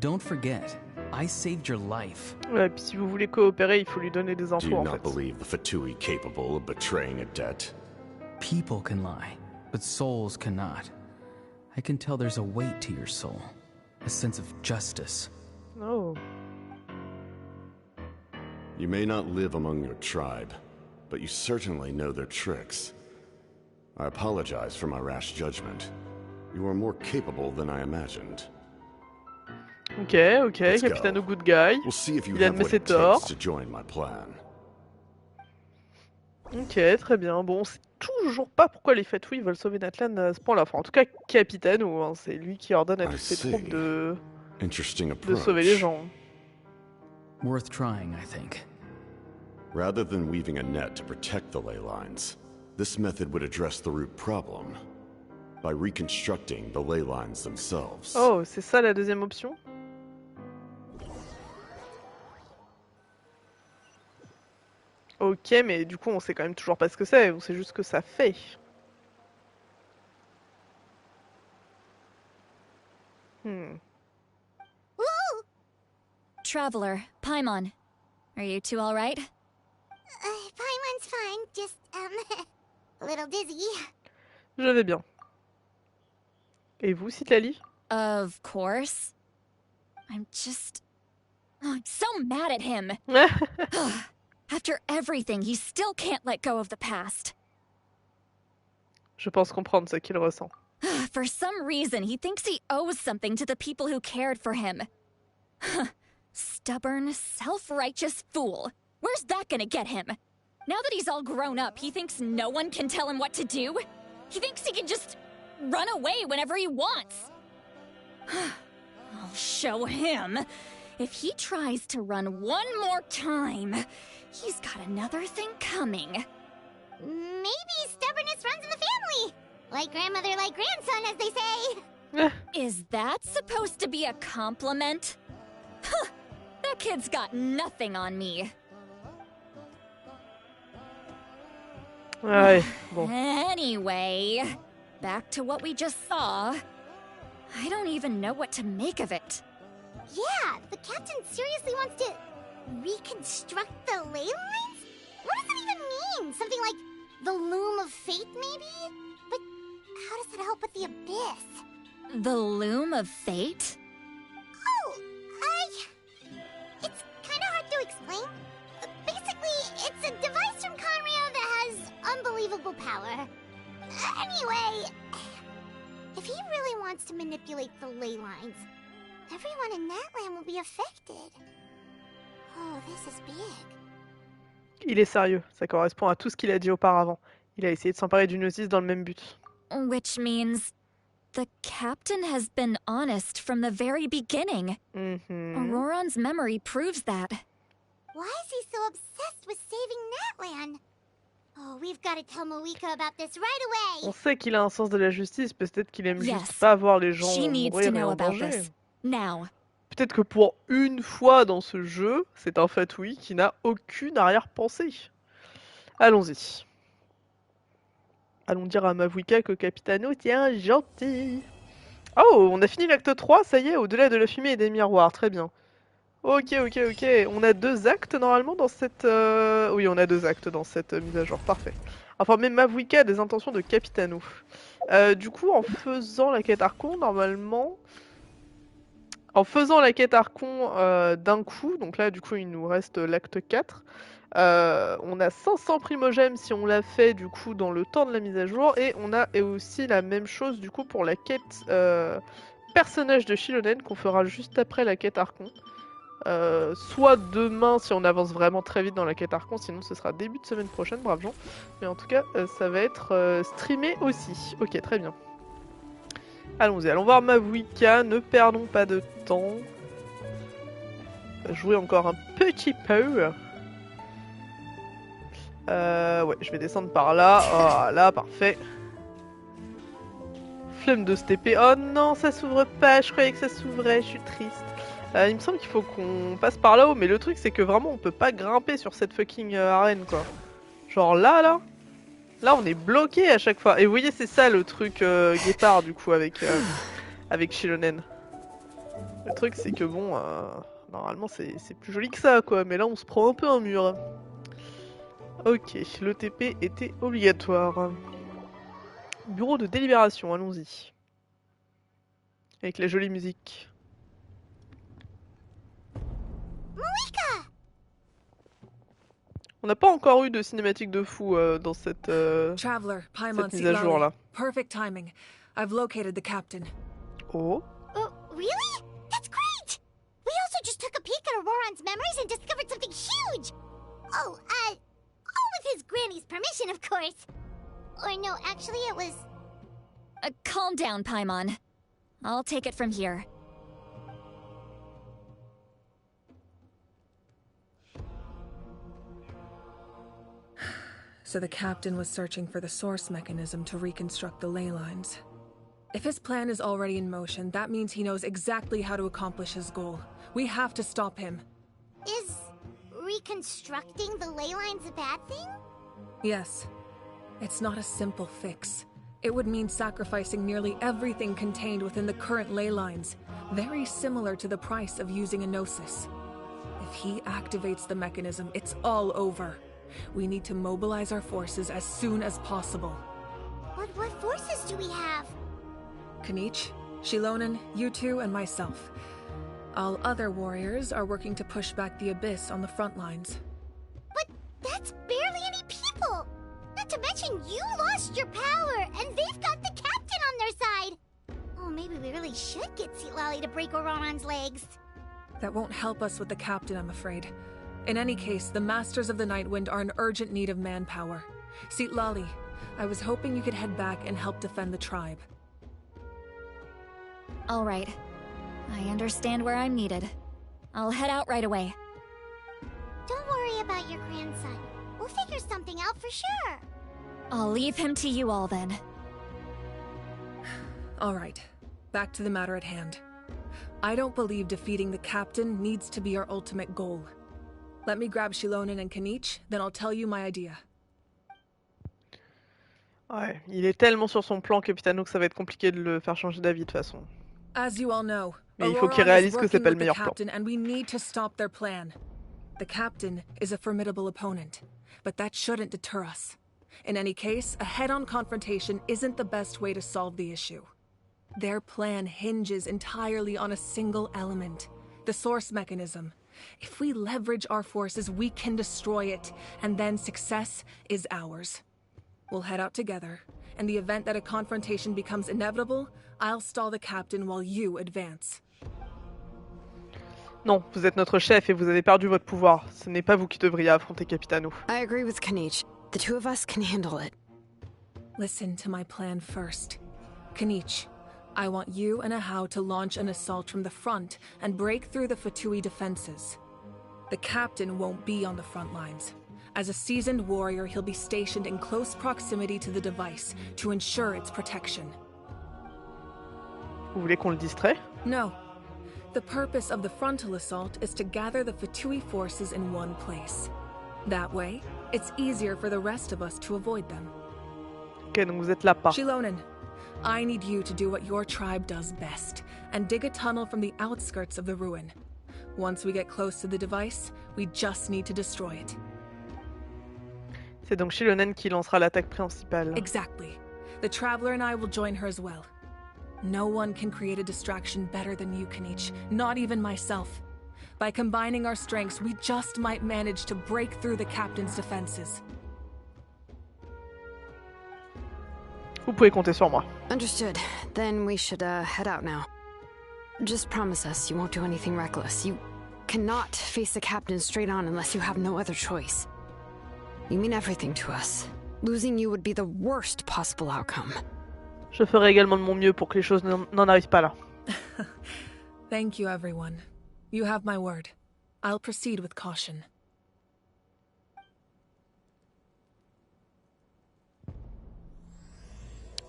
Don't forget, I saved your life. Ouais, puis si vous voulez coopérer, il faut lui donner des Do infos you en not fait. believe the Fatui capable of betraying a debt? People can lie, but souls cannot. I can tell there's a weight to your soul, a sense of justice. Oh. You may not live among your tribe, but you certainly know their tricks. I apologize for my rash judgment. You are more capable than I imagined. Ok, Capitano good guy. We'll see if you Il have admet what ses it takes torts. to join my plan. Ok, très bien. Bon, on sait toujours pas pourquoi les Fatui veulent sauver Natlan à ce point-là. Enfin, en tout cas, Capitano, hein, c'est lui qui ordonne à toutes ses troupes de sauver les gens. Worth trying, I think. Rather than weaving a net to protect the ley lines, this method would address the root problem by reconstructing the ley lines themselves. Oh, c'est ça la deuxième option? Ok, mais du coup, on sait quand même toujours pas ce que c'est, on sait juste ce que ça fait. Traveler, Paimon. Are you two alright? Paimon's fine, just, a little dizzy. Je vais bien. Et vous, Citlali? Of course. I'm so mad at him. After everything, he still can't let go of the past. Je pense comprendre ce qu'il ressent. For some reason, he thinks he owes something to the people who cared for him. Stubborn, self-righteous fool. Where's that gonna get him? Now that he's all grown up, he thinks no one can tell him what to do? He thinks he can just run away whenever he wants. I'll show him. If he tries to run one more time, he's got another thing coming. Maybe stubbornness runs in the family. Like grandmother, like grandson, as they say. Is that supposed to be a compliment? Huh, that kid's got nothing on me. Ouais, bon. Anyway, back to what we just saw. I don't even know what to make of it. Yeah, the captain seriously wants to reconstruct the ley lines? What does that even mean? Something like the loom of fate, maybe? But how does that help with the abyss? The loom of fate? Oh, it's kind of hard to explain. Basically, it's a device from Conrio that has unbelievable power. Anyway, if he really wants to manipulate the ley lines, everyone in Natlan will be affected. Oh, this is big. Il est sérieux, ça correspond à tout ce qu'il a dit auparavant. Il a essayé de s'emparer du Gnosis dans le même but. Which means the captain has been honest from the very beginning. Auroran's memory proves that. Why is he so obsessed with saving Natlan? Oh, we've got to tell Moeka about this right away. On sait qu'il a un sens de la justice, peut-être qu'il aime juste pas voir les gens mourir et en danger. Now. Peut-être que pour une fois dans ce jeu, c'est un Fatui qui n'a aucune arrière-pensée. Allons-y. Allons dire à Mavuika que Capitano tient gentil. Oh, on a fini l'acte 3, ça y est, au-delà de la fumée et des miroirs, très bien. Ok. On a 2 actes normalement dans cette... Oui, on a 2 actes dans cette mise à jour, parfait. Informer Mavuika des intentions de Capitano. Du coup, en faisant la quête archon, normalement... En faisant la quête archon d'un coup, donc là du coup il nous reste l'acte 4, on a 500 primogèmes si on l'a fait du coup dans le temps de la mise à jour, et on a aussi la même chose du coup pour la quête personnage de Shilonen qu'on fera juste après la quête archon. Soit demain si on avance vraiment très vite dans la quête archon, sinon ce sera début de semaine prochaine, braves gens. Mais en tout cas ça va être streamé aussi. Ok, très bien. Allons-y, allons voir Mavuika, ne perdons pas de temps. Jouer encore un petit peu. Ouais, je vais descendre par là. Oh là, parfait. Flemme de cette épée. Oh non, ça s'ouvre pas, je croyais que ça s'ouvrait, je suis triste. Il me semble qu'il faut qu'on passe par là-haut, mais le truc c'est que vraiment on peut pas grimper sur cette fucking arène quoi. Genre là, on est bloqué à chaque fois. Et vous voyez, c'est ça le truc guépard du coup avec Shilonen. Le truc, c'est que bon, normalement, c'est plus joli que ça, quoi. Mais là, on se prend un peu un mur. Ok, le TP était obligatoire. Bureau de délibération, allons-y. Avec la jolie musique. On n'a pas encore eu de cinématique de fou dans cette mise à jour là. Perfect timing. I've located the captain. Oh. Oh, really? That's great! We also just took a peek at Auroran's memories and discovered something huge! Oh, all with his granny's permission, of course. Or no, actually it was... Calm down, Paimon. I'll take it from here. So the captain was searching for the source mechanism to reconstruct the ley lines. If his plan is already in motion, that means he knows exactly how to accomplish his goal. We have to stop him. Is reconstructing the ley lines a bad thing? Yes. It's not a simple fix. It would mean sacrificing nearly everything contained within the current ley lines, very similar to the price of using a gnosis. If he activates the mechanism, it's all over. We need to mobilize our forces as soon as possible. What forces do we have? Kanich, Shilonen, you two, and myself. All other warriors are working to push back the Abyss on the front lines. But that's barely any people! Not to mention you lost your power, and they've got the captain on their side! Oh, maybe we really should get Citlali to break Auroran's legs. That won't help us with the captain, I'm afraid. In any case, the Masters of the Nightwind are in urgent need of manpower. Citlali, I was hoping you could head back and help defend the tribe. All right. I understand where I'm needed. I'll head out right away. Don't worry about your grandson. We'll figure something out for sure. I'll leave him to you all then. All right. Back to the matter at hand. I don't believe defeating the captain needs to be our ultimate goal. Let me grab Shilonen and Kanich, then I'll tell you my idea. Ouais, il est tellement sur son plan, Capitano, que ça va être compliqué de le faire changer d'avis de toute façon. As you all know, Mais il faut qu'il réalise que c'est pas le meilleur plan. And we need to stop their plan. The captain is a formidable opponent, but that shouldn't deter us. In any case, a head-on confrontation isn't the best way to solve the issue. Their plan hinges entirely on a single element, the source mechanism. If we leverage our forces, we can destroy it, and then success is ours. We'll head out together. In the event that a confrontation becomes inevitable, I'll stall the captain while you advance. Non, vous êtes notre chef et vous avez perdu votre pouvoir. Ce n'est pas vous qui devriez affronter Capitano. I agree with Kanich. The two of us can handle it. Listen to my plan first. Kanich, I want you and Ahau to launch an assault from the front and break through the Fatui defenses. The captain won't be on the front lines. As a seasoned warrior, he'll be stationed in close proximity to the device to ensure its protection. Vous voulez qu'on le distrait? No. The purpose of the frontal assault is to gather the Fatui forces in one place. That way, it's easier for the rest of us to avoid them. Ok, donc vous êtes là pas. Shilonen, I need you to do what your tribe does best, and dig a tunnel from the outskirts of the ruin. Once we get close to the device, we just need to destroy it. C'est donc Shilonen qui lancera l'attaque principale. Exactly. The Traveler and I will join her as well. No one can create a distraction better than you, Kanich, not even myself. By combining our strengths, we just might manage to break through the captain's defenses. Vous pouvez compter sur moi. Understood. Then we should head out now. Just promise us you won't do anything reckless. You cannot face the captain straight on unless you have no other choice. You mean everything to us. Losing you would be the worst possible outcome. Je ferai également de mon mieux pour que les choses n'en arrivent pas là. Thank you, everyone. You have my word. I'll proceed with caution.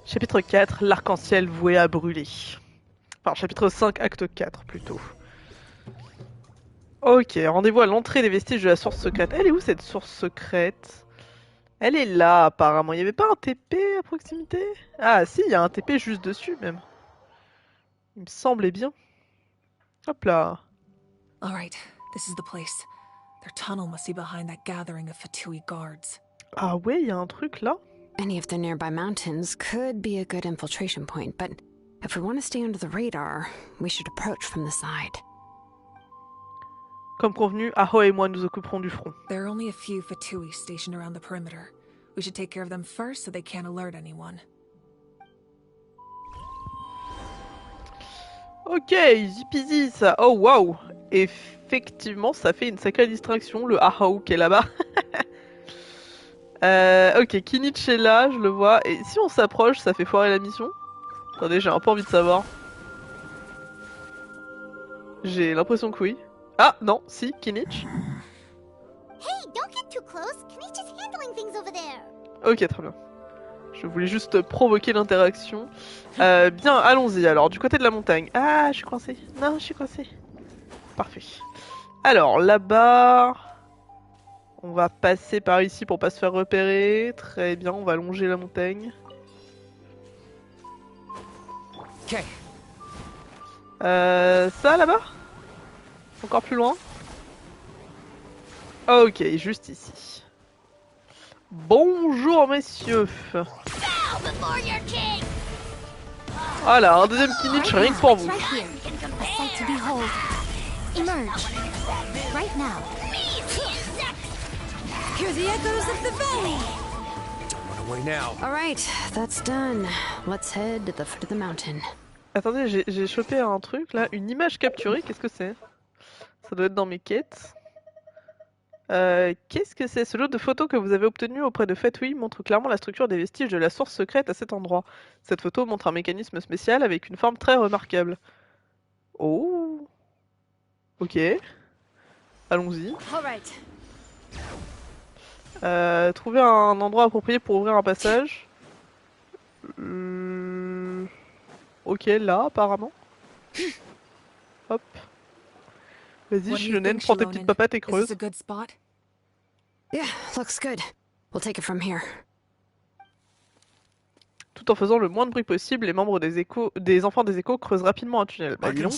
Chapitre 4, l'arc-en-ciel voué à brûler. Enfin, chapitre 5, acte 4 plutôt. Ok, rendez-vous à l'entrée des vestiges de la source secrète. Elle est où cette source secrète? Elle est là apparemment. Il n'y avait pas un TP à proximité? Ah si, il y a un TP juste dessus même. Il me semblait bien. Hop là. All right, this is the place. Their tunnel must be behind that gathering of Fatui guards. Ah ouais, il y a un truc là. Any of the nearby mountains could be a good infiltration point, but if we want to stay under the radar, we should approach from the side. Comme convenu, Aho et moi nous occuperons du front. There are only a few Fatui stationed around the perimeter. We should take care of them first so they can't alert anyone. Ok, easy peasy ça. Oh wow. Effectivement, ça fait une sacrée distraction, le Aho qui est là-bas. Ok, Kinich est là, je le vois. Et si on s'approche, ça fait foirer la mission? Attendez, j'ai un peu envie de savoir. J'ai l'impression que oui. Ah non, si, Kinich. Hey, don't get too close. Kinich is handling things over there. Ok, très bien. Je voulais juste provoquer l'interaction. Bien, allons-y alors, du côté de la montagne. Ah, je suis coincée. Non, je suis coincée. Parfait. Alors, là-bas... On va passer par ici pour pas se faire repérer. Très bien, on va longer la montagne. Ok. Ça, là-bas? Encore plus loin? Ok, juste ici. Bonjour, messieurs. Voilà, un deuxième Kinich, rien que pour vous. Hear the echoes of the valley. Don't run away now. All right, that's done. Let's head to the foot of the mountain. Attendez, j'ai chopé un truc là, une image capturée, qu'est-ce que c'est? Ça doit être dans mes quêtes. Qu'est-ce que c'est? Ce lot de photos que vous avez obtenu auprès de FATUIS montre clairement la structure des vestiges de la source secrète à cet endroit. Cette photo montre un mécanisme spécial avec une forme très remarquable. Oh. Ok. Allons-y. Trouver un endroit approprié pour ouvrir un passage. Ok, là, apparemment. Hop. Vas-y, Shilonen, prends tes petites papates et creuse. Yeah, looks good. We'll take it from here. Tout en faisant le moins de bruit possible, les membres des enfants des échos creusent rapidement un tunnel. Bah, dis donc.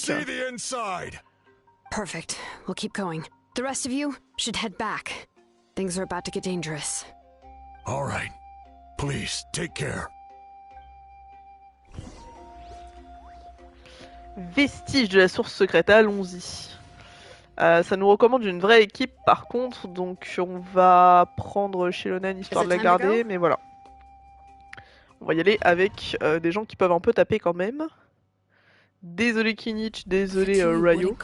Perfect. We'll keep going. The rest of you should head back. Things are about to get dangerous. All right. Please, take care. Vestige de la source secrète, allons-y. Ça nous recommande une vraie équipe par contre, donc on va prendre Shilonen histoire de la garder, mais voilà. On va y aller avec des gens qui peuvent un peu taper quand même. Désolé Kinich, désolé Ryo. Oh,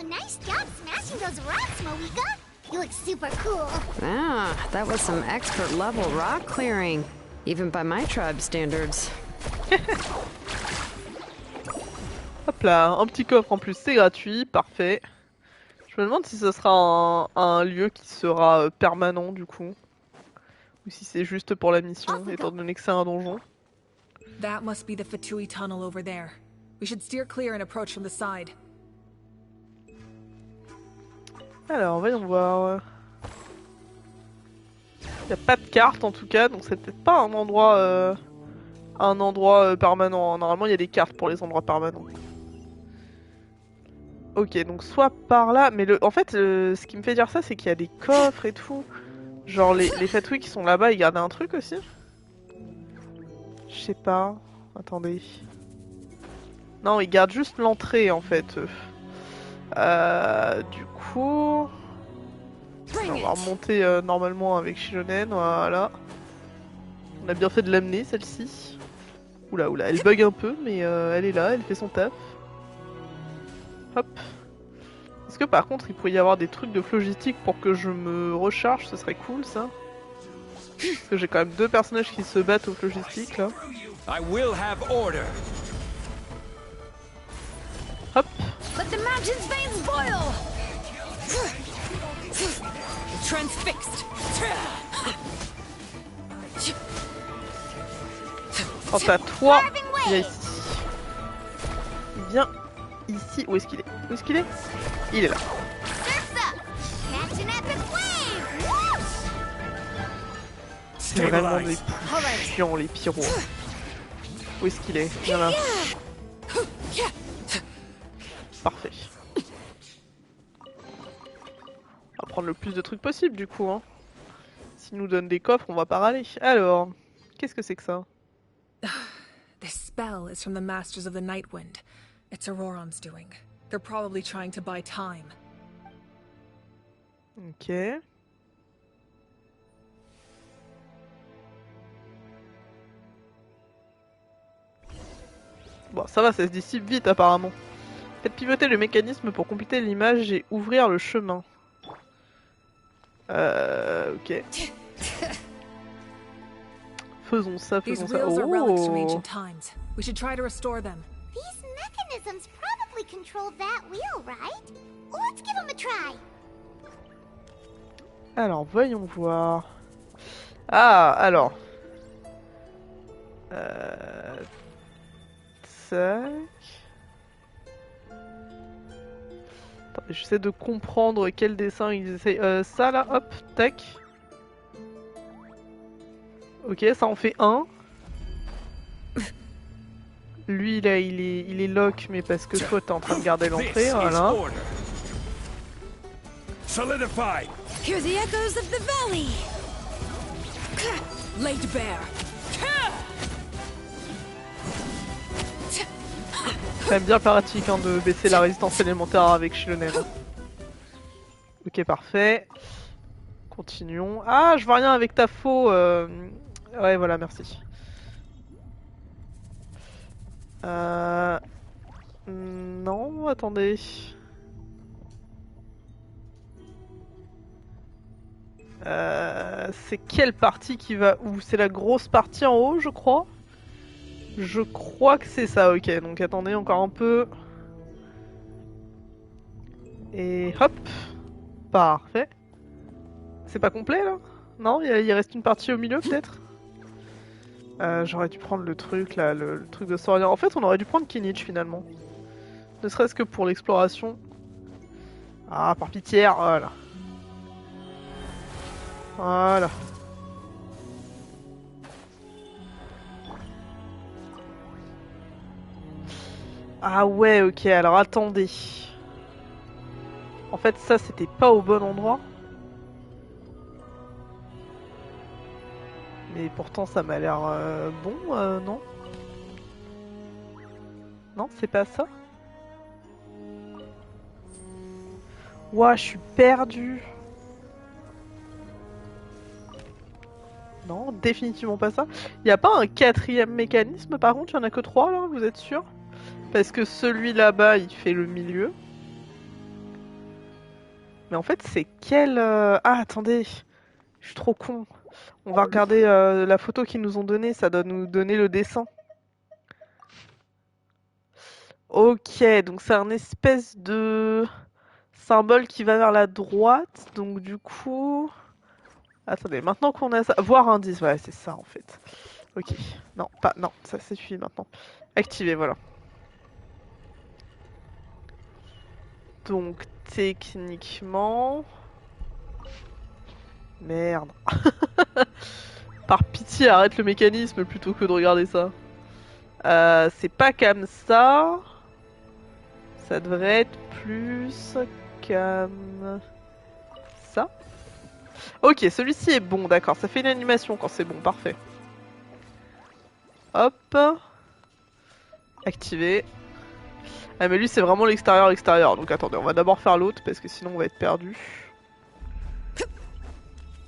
nice job smashing those rocks, Moeka. You look super cool. Ah, that was some expert level rock clearing, even by my tribe standards. Hop là, un petit coffre en plus, c'est gratuit, parfait. Je me demande si ce sera un lieu qui sera permanent du coup. Ou si c'est juste pour la mission, étant donné que c'est un donjon. That must be the Fatui tunnel over there. We should steer clear and approach from the side. Alors, voyons voir. Il n'y a pas de carte en tout cas, donc c'est peut-être pas un endroit permanent. Normalement, il y a des cartes pour les endroits permanents. Ok, donc soit par là, mais en fait, ce qui me fait dire ça, c'est qu'il y a des coffres et tout. Genre, les Fatui qui sont là-bas, ils gardent un truc aussi? Je sais pas. Attendez. Non, ils gardent juste l'entrée, en fait. Du coup... On va remonter normalement avec Shilonen, voilà. On a bien fait de l'amener, celle-ci. Oula, oula, elle bug un peu, mais elle est là, elle fait son taf. Hop. Est-ce que par contre il pourrait y avoir des trucs de logistique pour que je me recharge? Ce serait cool ça. Parce que j'ai quand même deux personnages qui se battent au logistique là. I will have order. Hop. Let the mountain's veins boil. Transfixed. Quant à toi, viens ici. Viens ici. Où est-ce qu'il est? Où est-ce qu'il est? Il est là. C'est vraiment des chiants les pyros. Où est-ce qu'il est? Viens là. Parfait. On va prendre le plus de trucs possible du coup. Hein. S'il nous donne des coffres, on va pas râler. Alors, qu'est-ce que c'est que ça? This spell is from the Masters of the Nightwind. It's Auroron's doing. They're probably trying to buy time. Ok. Bon, ça va, ça se dissipe vite apparemment. Faites pivoter le mécanisme pour compléter l'image et ouvrir le chemin. Ok. Faisons ça, faisons ça. These mechanisms probably control that wheel, right? Let's give them a try. Alors, voyons voir. Ah, alors. Tac. Attendez, j'essaie de comprendre quel dessin ils essaient. Ça là, hop, tac. Ok, ça en fait un. Lui là, il est lock, mais parce que toi t'es en train de garder l'entrée, voilà. Solidify. Hear the echoes of the valley. Laid bare. C'est quand même bien pratique hein, de baisser la résistance élémentaire avec Shilonen. Ok, parfait. Continuons. Ah, je vois rien avec ta faux. Ouais, voilà, merci. Non, attendez. C'est quelle partie qui va où? C'est la grosse partie en haut, je crois. Je crois que c'est ça, ok. Donc attendez encore un peu. Et hop. Parfait. C'est pas complet là? Non, il reste une partie au milieu peut-être? J'aurais dû prendre le truc là, le truc de Soria. En fait, on aurait dû prendre Kinich finalement. Ne serait-ce que pour l'exploration. Ah, par pitié, voilà. Voilà. Ah ouais, ok, alors attendez. En fait, ça, c'était pas au bon endroit. Mais pourtant, ça m'a l'air bon, non? Non, c'est pas ça? Ouah, je suis perdue. Non, définitivement pas ça. Y a pas un quatrième mécanisme par contre? Y en a que 3 là, vous êtes sûr? Parce que celui là-bas, il fait le milieu. Mais en fait, c'est quel... Ah, attendez. Je suis trop con. On va regarder la photo qu'ils nous ont donnée. Ça doit nous donner le dessin. Ok, donc c'est un espèce de symbole qui va vers la droite. Donc du coup... Attendez, maintenant qu'on a ça... Voir indice, ouais, c'est ça en fait. Ok. Non, pas... Non, ça suffit maintenant. Activer, voilà. Donc, techniquement... Merde. Par pitié, arrête le mécanisme plutôt que de regarder ça. C'est pas comme ça. Ça devrait être plus comme ça. Ok, celui-ci est bon, d'accord. Ça fait une animation quand c'est bon, parfait. Hop. Activer. Ah mais lui c'est vraiment l'extérieur. Donc attendez, on va d'abord faire l'autre parce que sinon on va être perdu.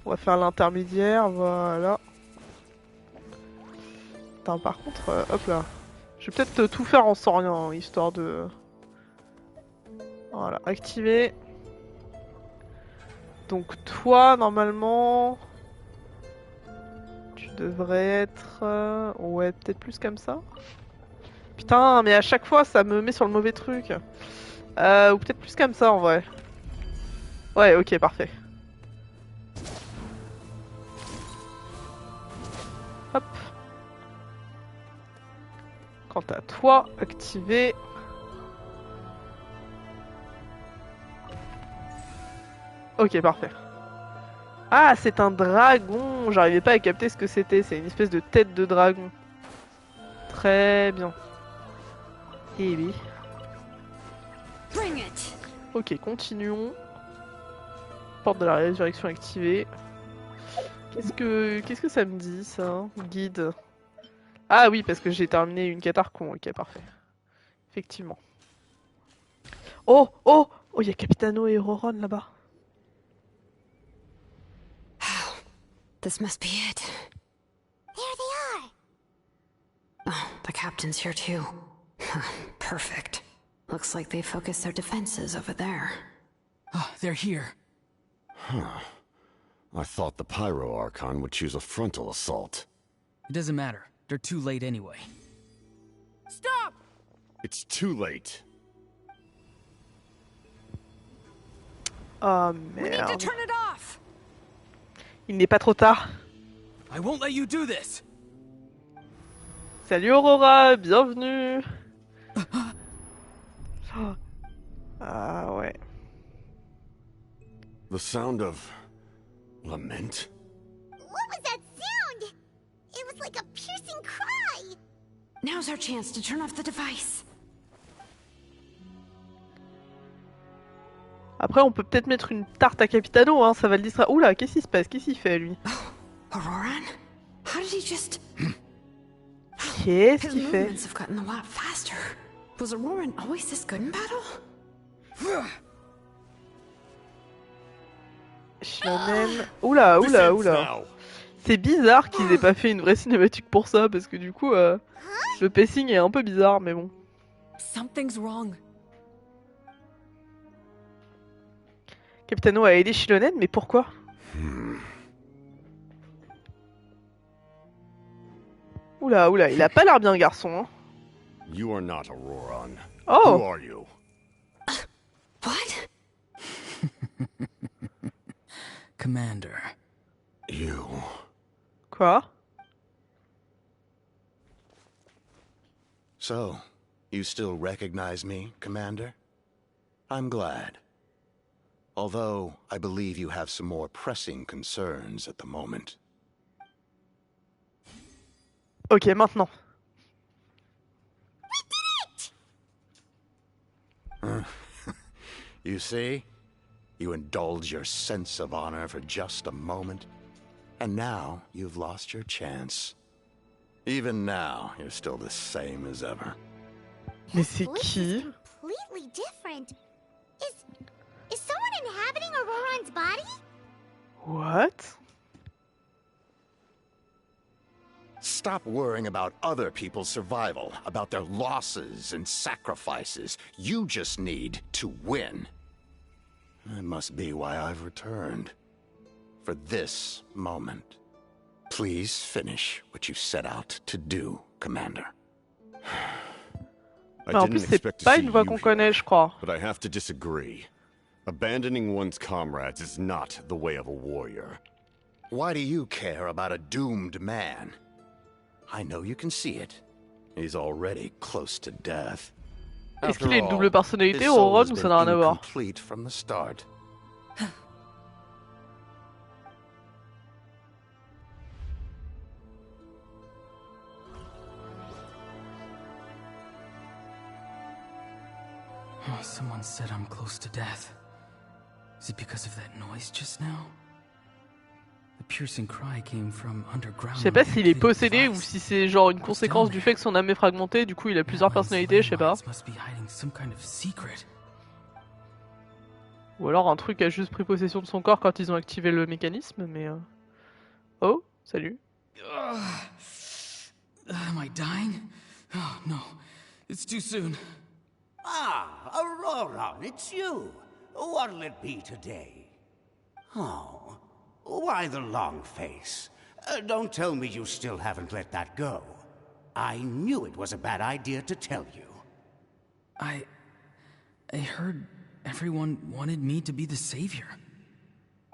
On va faire l'intermédiaire, voilà. Attends, par contre, hop là. Je vais peut-être tout faire en sans rien, hein, histoire de... Voilà, activer. Donc toi, normalement... Tu devrais être... Ouais, peut-être plus comme ça. Putain, mais à chaque fois, ça me met sur le mauvais truc. Ou peut-être plus comme ça, en vrai. Ouais, ok, parfait. Hop. Quant à toi, activer. Ok, parfait. Ah, c'est un dragon. J'arrivais pas à capter ce que c'était. C'est une espèce de tête de dragon. Très bien. Eh oui. Bring it. Ok, continuons. Porte de la résurrection activée. Qu'est-ce que ça me dit, ça? Guide. Ah oui, parce que j'ai terminé une quête archon. Ok, parfait. Effectivement. Oh, oh, oh, il y a Capitano et Roron là-bas. This must be it. There they are. Oh, the captain's here too. Perfect. Looks like they focused their defenses over there. Oh, they're here. Huh. I thought the Pyro Archon would choose a frontal assault. It doesn't matter. They're too late anyway. Stop! It's too late. Oh We need to merde. turn it off. Il n'est pas trop tard. I won't let you do this. Salut Aurora, bienvenue. Ah ouais. The sound of lament? What was that sound? It was like a piercing cry. Now's our chance to turn off the device. Après, on peut peut-être mettre une tarte à Capitano, hein, ça va le distraire. Oula, qu'est-ce qui se passe? Qu'est-ce qu'il fait, lui? Auroran? How did he just... Qu'est-ce His qu'il fait? movements have gotten a lot faster. Was Auroran always this good in battle? Shonen... Oula, oula, oula. C'est bizarre qu'ils aient pas fait une vraie cinématique pour ça, parce que du coup, le pacing est un peu bizarre, mais bon. Something's wrong. Capitano a aidé Shilonen, mais pourquoi? Oula, oula, il a pas l'air bien, garçon. Hein. You are not Auroran. Oh! Who are you? What? Commander. You. Quoi? So, you still recognize me, Commander? I'm glad. Although, I believe you have some more pressing concerns at the moment. Ok, maintenant. You see? You indulge your sense of honor for just a moment, and now you've lost your chance. Even now, you're still the same as ever. Mais c'est Voice qui? is completely different. Is someone inhabiting Auroran's body? What? Stop worrying about other people's survival, about their losses and sacrifices. You just need to win. That must be why I've returned. For this moment. Please finish what you set out to do, Commander. En plus, c'est pas une voix qu'on connaît, je crois. But I have to disagree. Abandoning one's comrades is not the way of a warrior. Why do you care about a doomed man? I know you can see it. He's already close to death. Est-ce qu'il a une double personnalité, Auron, ou ça n'a rien à voir? Complete from the start. Oh, someone said I'm close to death. Is it because of that noise just now? The piercing cry came from underground. Je sais pas s'il est possédé ou si c'est genre une conséquence du fait que son âme est fragmentée, du coup il a plusieurs personnalités, je sais pas. Ou alors un truc a juste pris possession de son corps quand ils ont activé le mécanisme, mais... Oh, salut. Am I dying? Oh no, it's too soon. Ah, Aurora, it's you. What'll it be today? Oh, why the long face? Don't tell me you still haven't let that go. I knew it was a bad idea to tell you. I heard everyone wanted me to be the savior.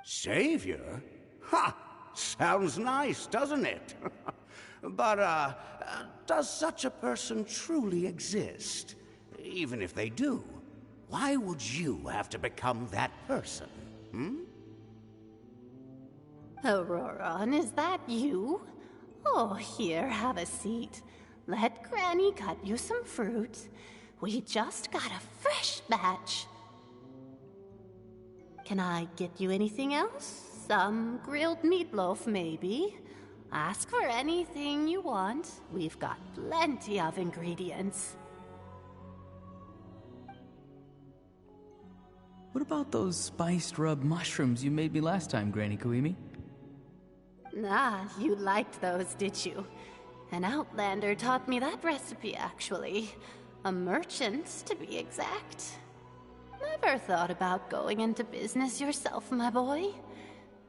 Savior? Ha! Sounds nice, doesn't it? But, does such a person truly exist? Even if they do, why would you have to become that person, hmm? Auroran, is that you? Oh, here, have a seat. let Granny cut you some fruit. We just got a fresh batch. Can I get you anything else? Some grilled meatloaf, maybe? Ask for anything you want. We've got plenty of ingredients. What about those spiced rub mushrooms you made me last time, Granny Koimi? Ah, you liked those, did you? An outlander taught me that recipe, actually. A merchant, to be exact. Never thought about going into business yourself, my boy?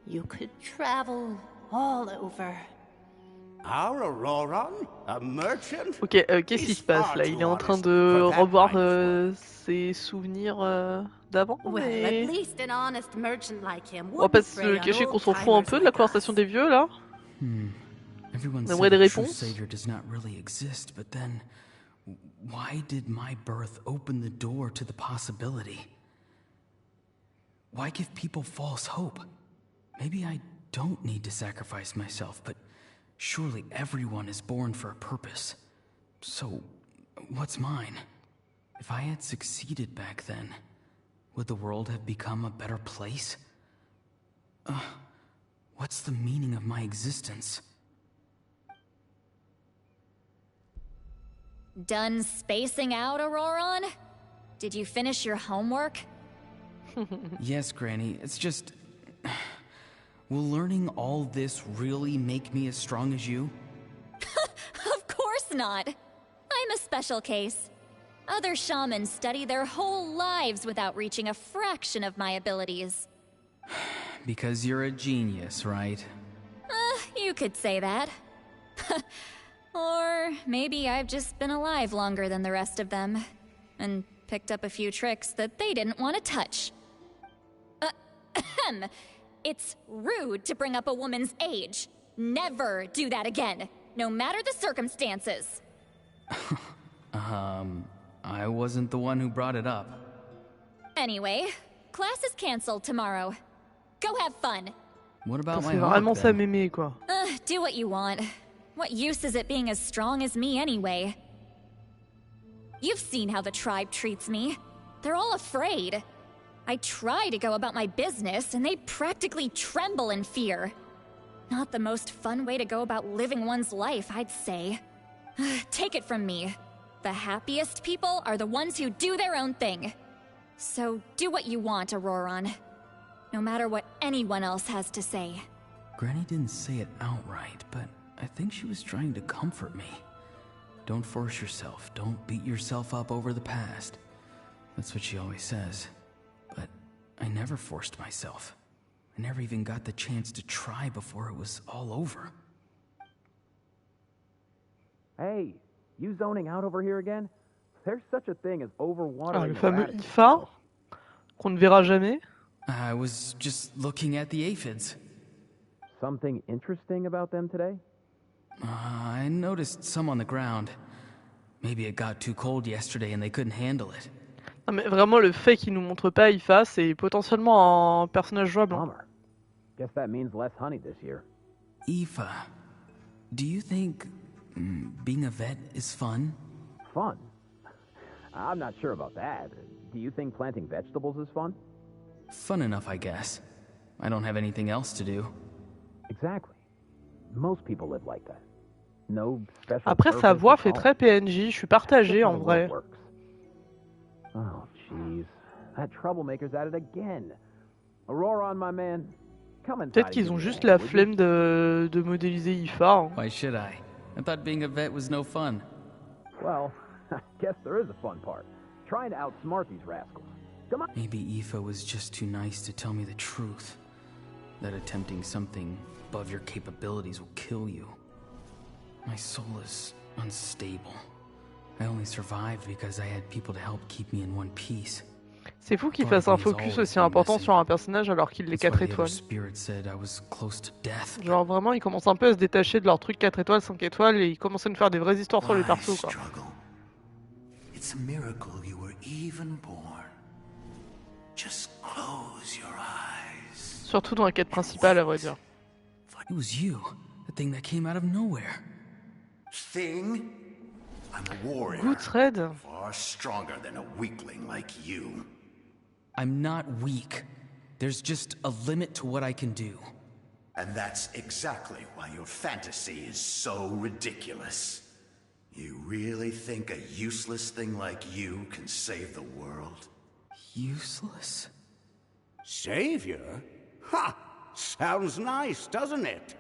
You could travel all over. Our Auroron? A merchant? Ok, qu'est-ce qui se passe là? Il est en train de revoir ses souvenirs d'avant, mais... Well, at least an honest merchant like him On va pas se cacher qu'on s'en fout un peu de la conversation des vieux là. Everyone On aimerait des said the true réponses. savior does not really exist, but then why did my birth open the door to the possibility? Why give people false hope? Maybe I don't need to sacrifice myself, but surely everyone is born for a purpose. So, what's mine? If I had succeeded back then, would the world have become a better place? What's the meaning of my existence? Done spacing out, Auroron? Did you finish your homework? Yes, Granny, it's just... Will learning all this really make me as strong as you? Of course not. I'm a special case. Other shamans study their whole lives without reaching a fraction of my abilities. Because you're a genius, right? You could say that. Or maybe I've just been alive longer than the rest of them, and picked up a few tricks that they didn't want to touch. It's rude to bring up a woman's age. Never do that again, no matter the circumstances. I wasn't the one who brought it up. Anyway, class is cancelled tomorrow. Go have fun. What about my C'est vraiment homework, ça then? mémé quoi. Do what you want. What use is it being as strong as me anyway? You've seen how the tribe treats me. They're all afraid. I try to go about my business, and they practically tremble in fear. Not the most fun way to go about living one's life, I'd say. Take it from me. The happiest people are the ones who do their own thing. So do what you want, Auroron. No matter what anyone else has to say. Granny didn't say it outright, but I think she was trying to comfort me. Don't force yourself. Don't beat yourself up over the past. That's what she always says. But I never forced myself. I never even got the chance to try before it was all over. Hey, you zoning out over here again? There's such a thing as overwatering. Le fameux IFA qu'on ne verra jamais. I was just looking at the aphids. Something interesting about them today? I noticed some on the ground. Maybe it got too cold yesterday and they couldn't handle it. Non mais vraiment le fait qu'il nous montre pas IFA, c'est potentiellement un personnage jouable. Guess that means less honey this year. Aoife, do you think being a vet is fun? Fun? I'm not sure about that. Do you think planting vegetables is fun? Fun enough, I guess. I don't have anything else to do. Exactly. Most people live like that. No special Après sa voix fait très PNJ, je suis partagé en vrai. Oh jeez. That troublemaker's at it again. Auroron, my man. Peut-être qu'ils ont juste la flemme de modéliser IFA. Hein. Why should I? I thought being a vet was no fun. Well, I guess there is a fun part. Trying to outsmart these rascals. Come on. Maybe Aoife was just too nice to tell me the truth. That attempting something above your capabilities will kill you. My soul is unstable. I only survived because I had people to help keep me in one piece. C'est fou qu'il fasse un focus aussi important sur un personnage alors qu'il est 4 étoiles. Genre vraiment, ils commencent un peu à se détacher de leur truc 4 étoiles, 5 étoiles et ils commencent à nous faire des vraies histoires sur les persos quoi. It's a miracle you were even born. Just close your eyes. Surtout dans la quête principale à vrai dire. It was you, the thing that came out of nowhere. Thing? I'm a warrior, Goodthread. far stronger than a weakling like you. I'm not weak. There's just a limit to what I can do. And that's exactly why your fantasy is so ridiculous. You really think a useless thing like you can save the world? Useless? Savior? Ha! Sounds nice, doesn't it?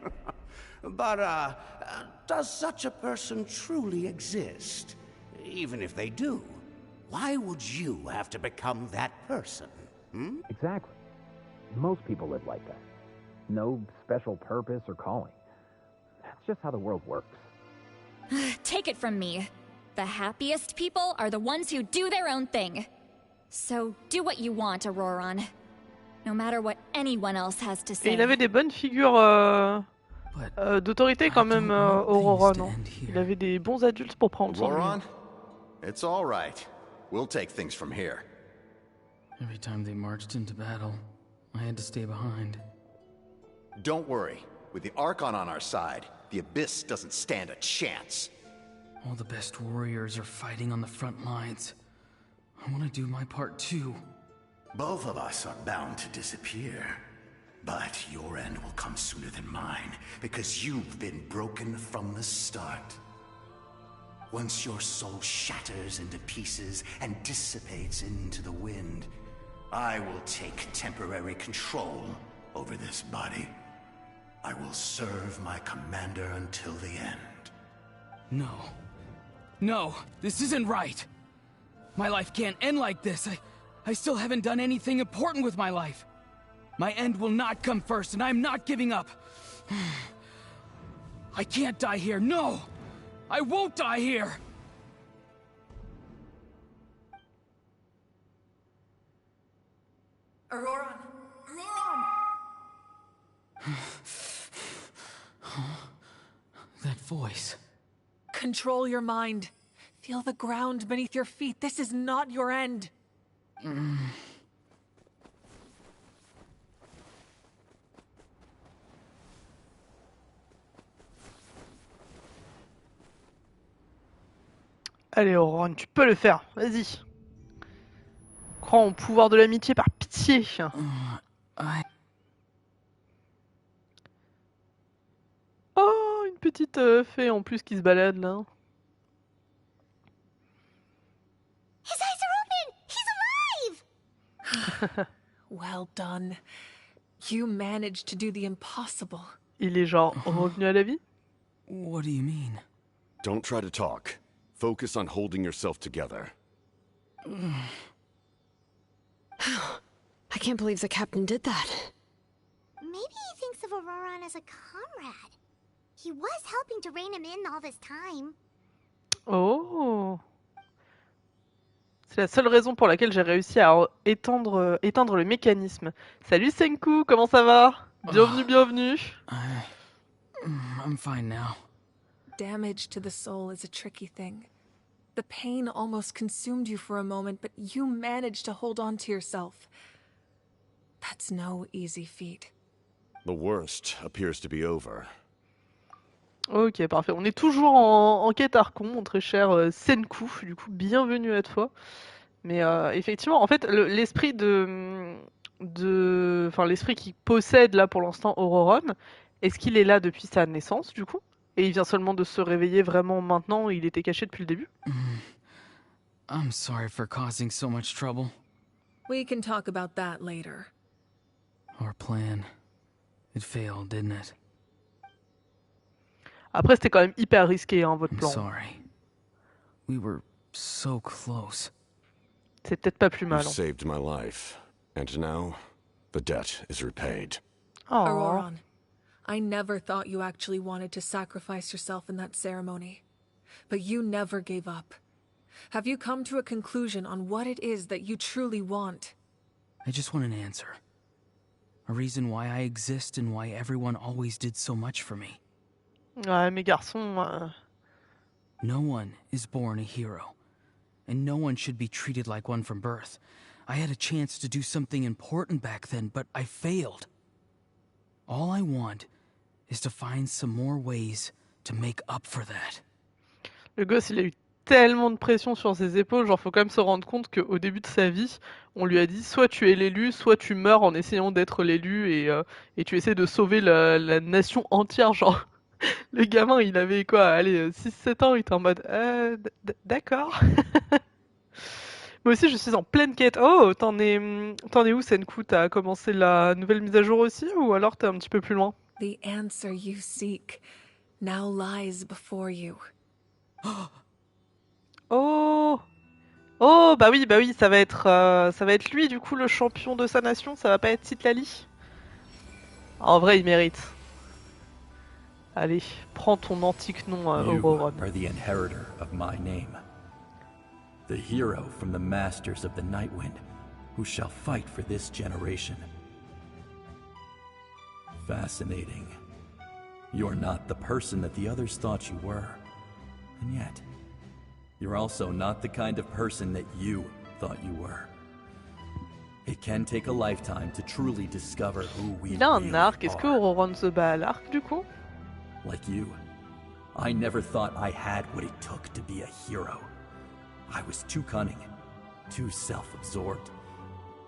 But, does such a person truly exist? Even if they do, why would you have to become that person? Hmm? Exactly. Most people live like that. No special purpose or calling. That's just how the world works. Take it from me. The happiest people are the ones who do their own thing. So do what you want, Auroron. No matter what anyone else has to Et say. il avait des bonnes figures d'autorité quand même, Auroron. Hein. Il avait des bons adultes pour prendre soin de lui. Auroron, it's all right. We'll take things from here. Every time they marched into battle, I had to stay behind. Don't worry. With the Archon on our side, the Abyss doesn't stand a chance. All the best warriors are fighting on the front lines. I want to do my part too. Both of us are bound to disappear. But your end will come sooner than mine, because you've been broken from the start. Once your soul shatters into pieces and dissipates into the wind, I will take temporary control over this body. I will serve my commander until the end. No. No, this isn't right. My life can't end like this. I still haven't done anything important with my life. My end will not come first, and I'm not giving up. I can't die here. No! I won't die here! Auroron! That voice. Control your mind. Feel the ground beneath your feet. This is not your end. Allez, Auroron, tu peux le faire. Vas-y. Crois au pouvoir de l'amitié par pitié. Oh, une petite fée en plus qui se balade là. His eyes are open! He's alive! Well done. You managed to do the impossible. Il est genre revenu à la vie? What do you mean? Don't try to talk. Focus on holding yourself together. I can't believe the captain did that. Maybe he thinks of Auroron as a comrade. He was helping to rein him in all this time. Oh. C'est la seule raison pour laquelle j'ai réussi à éteindre le mécanisme. Salut Senku, comment ça va? Bienvenue, bienvenue. I'm fine now. Damage to the soul is a tricky thing. The pain almost consumed you for a moment, but you managed to hold on to yourself. That's no easy feat. The worst appears to be over. Ok, parfait. On est toujours en quête archon, mon très cher Senku. Du coup, bienvenue à toi. Mais effectivement, en fait, l'esprit l'esprit qui possède là pour l'instant Auroron, est-ce qu'il est là depuis sa naissance, du coup? Et il vient seulement de se réveiller vraiment maintenant, il était caché depuis le début? I'm sorry for causing so much trouble. We can talk about that later. Our plan. It failed, didn't it? Après, c'était quand même hyper risqué, hein, votre plan. I'm sorry. We were so close. C'est peut-être pas plus You mal. Hein. saved my life, and now the debt is repaid. Oh. Auroron, I never thought you actually wanted to sacrifice yourself in that ceremony. But you never gave up. Have you come to a conclusion on what it is that you truly want? I just want an answer. A reason why I exist and why everyone always did so much for me. Ouais, mes garçons... No one is born a hero. And no one should be treated like one from birth. I had a chance to do something important back then, but I failed. All I want is to find some more ways to make up for that. Le gosse, il a eu tellement de pression sur ses épaules, genre faut quand même se rendre compte qu'au début de sa vie, on lui a dit soit tu es l'élu, soit tu meurs en essayant d'être l'élu et tu essaies de sauver la nation entière, genre. Le gamin, il avait quoi, allez, 6-7 ans, il était en mode d'accord. Moi aussi, je suis en pleine quête. Oh, t'en es où, Senku? T'as commencé la nouvelle mise à jour aussi, ou alors t'es un petit peu plus loin? The answer you seek now lies before you. Oh! Bah oui, ça va être lui, du coup, le champion de sa nation, ça va pas être Citlali. En vrai, il mérite. Allez, prends ton antique nom, Auroron. You are the inheritor of my name. The hero from the masters of the Nightwind, who shall fight for this generation. Fascinating. You're not the person that the others thought you were. And yet, you're also not the kind of person that you thought you were. It can take a lifetime to truly discover who we Il a un really arc, est-ce que are. Auroron se bat à l'arc, du coup? Like you, I never thought I had what it took to be a hero. I was too cunning, too self-absorbed.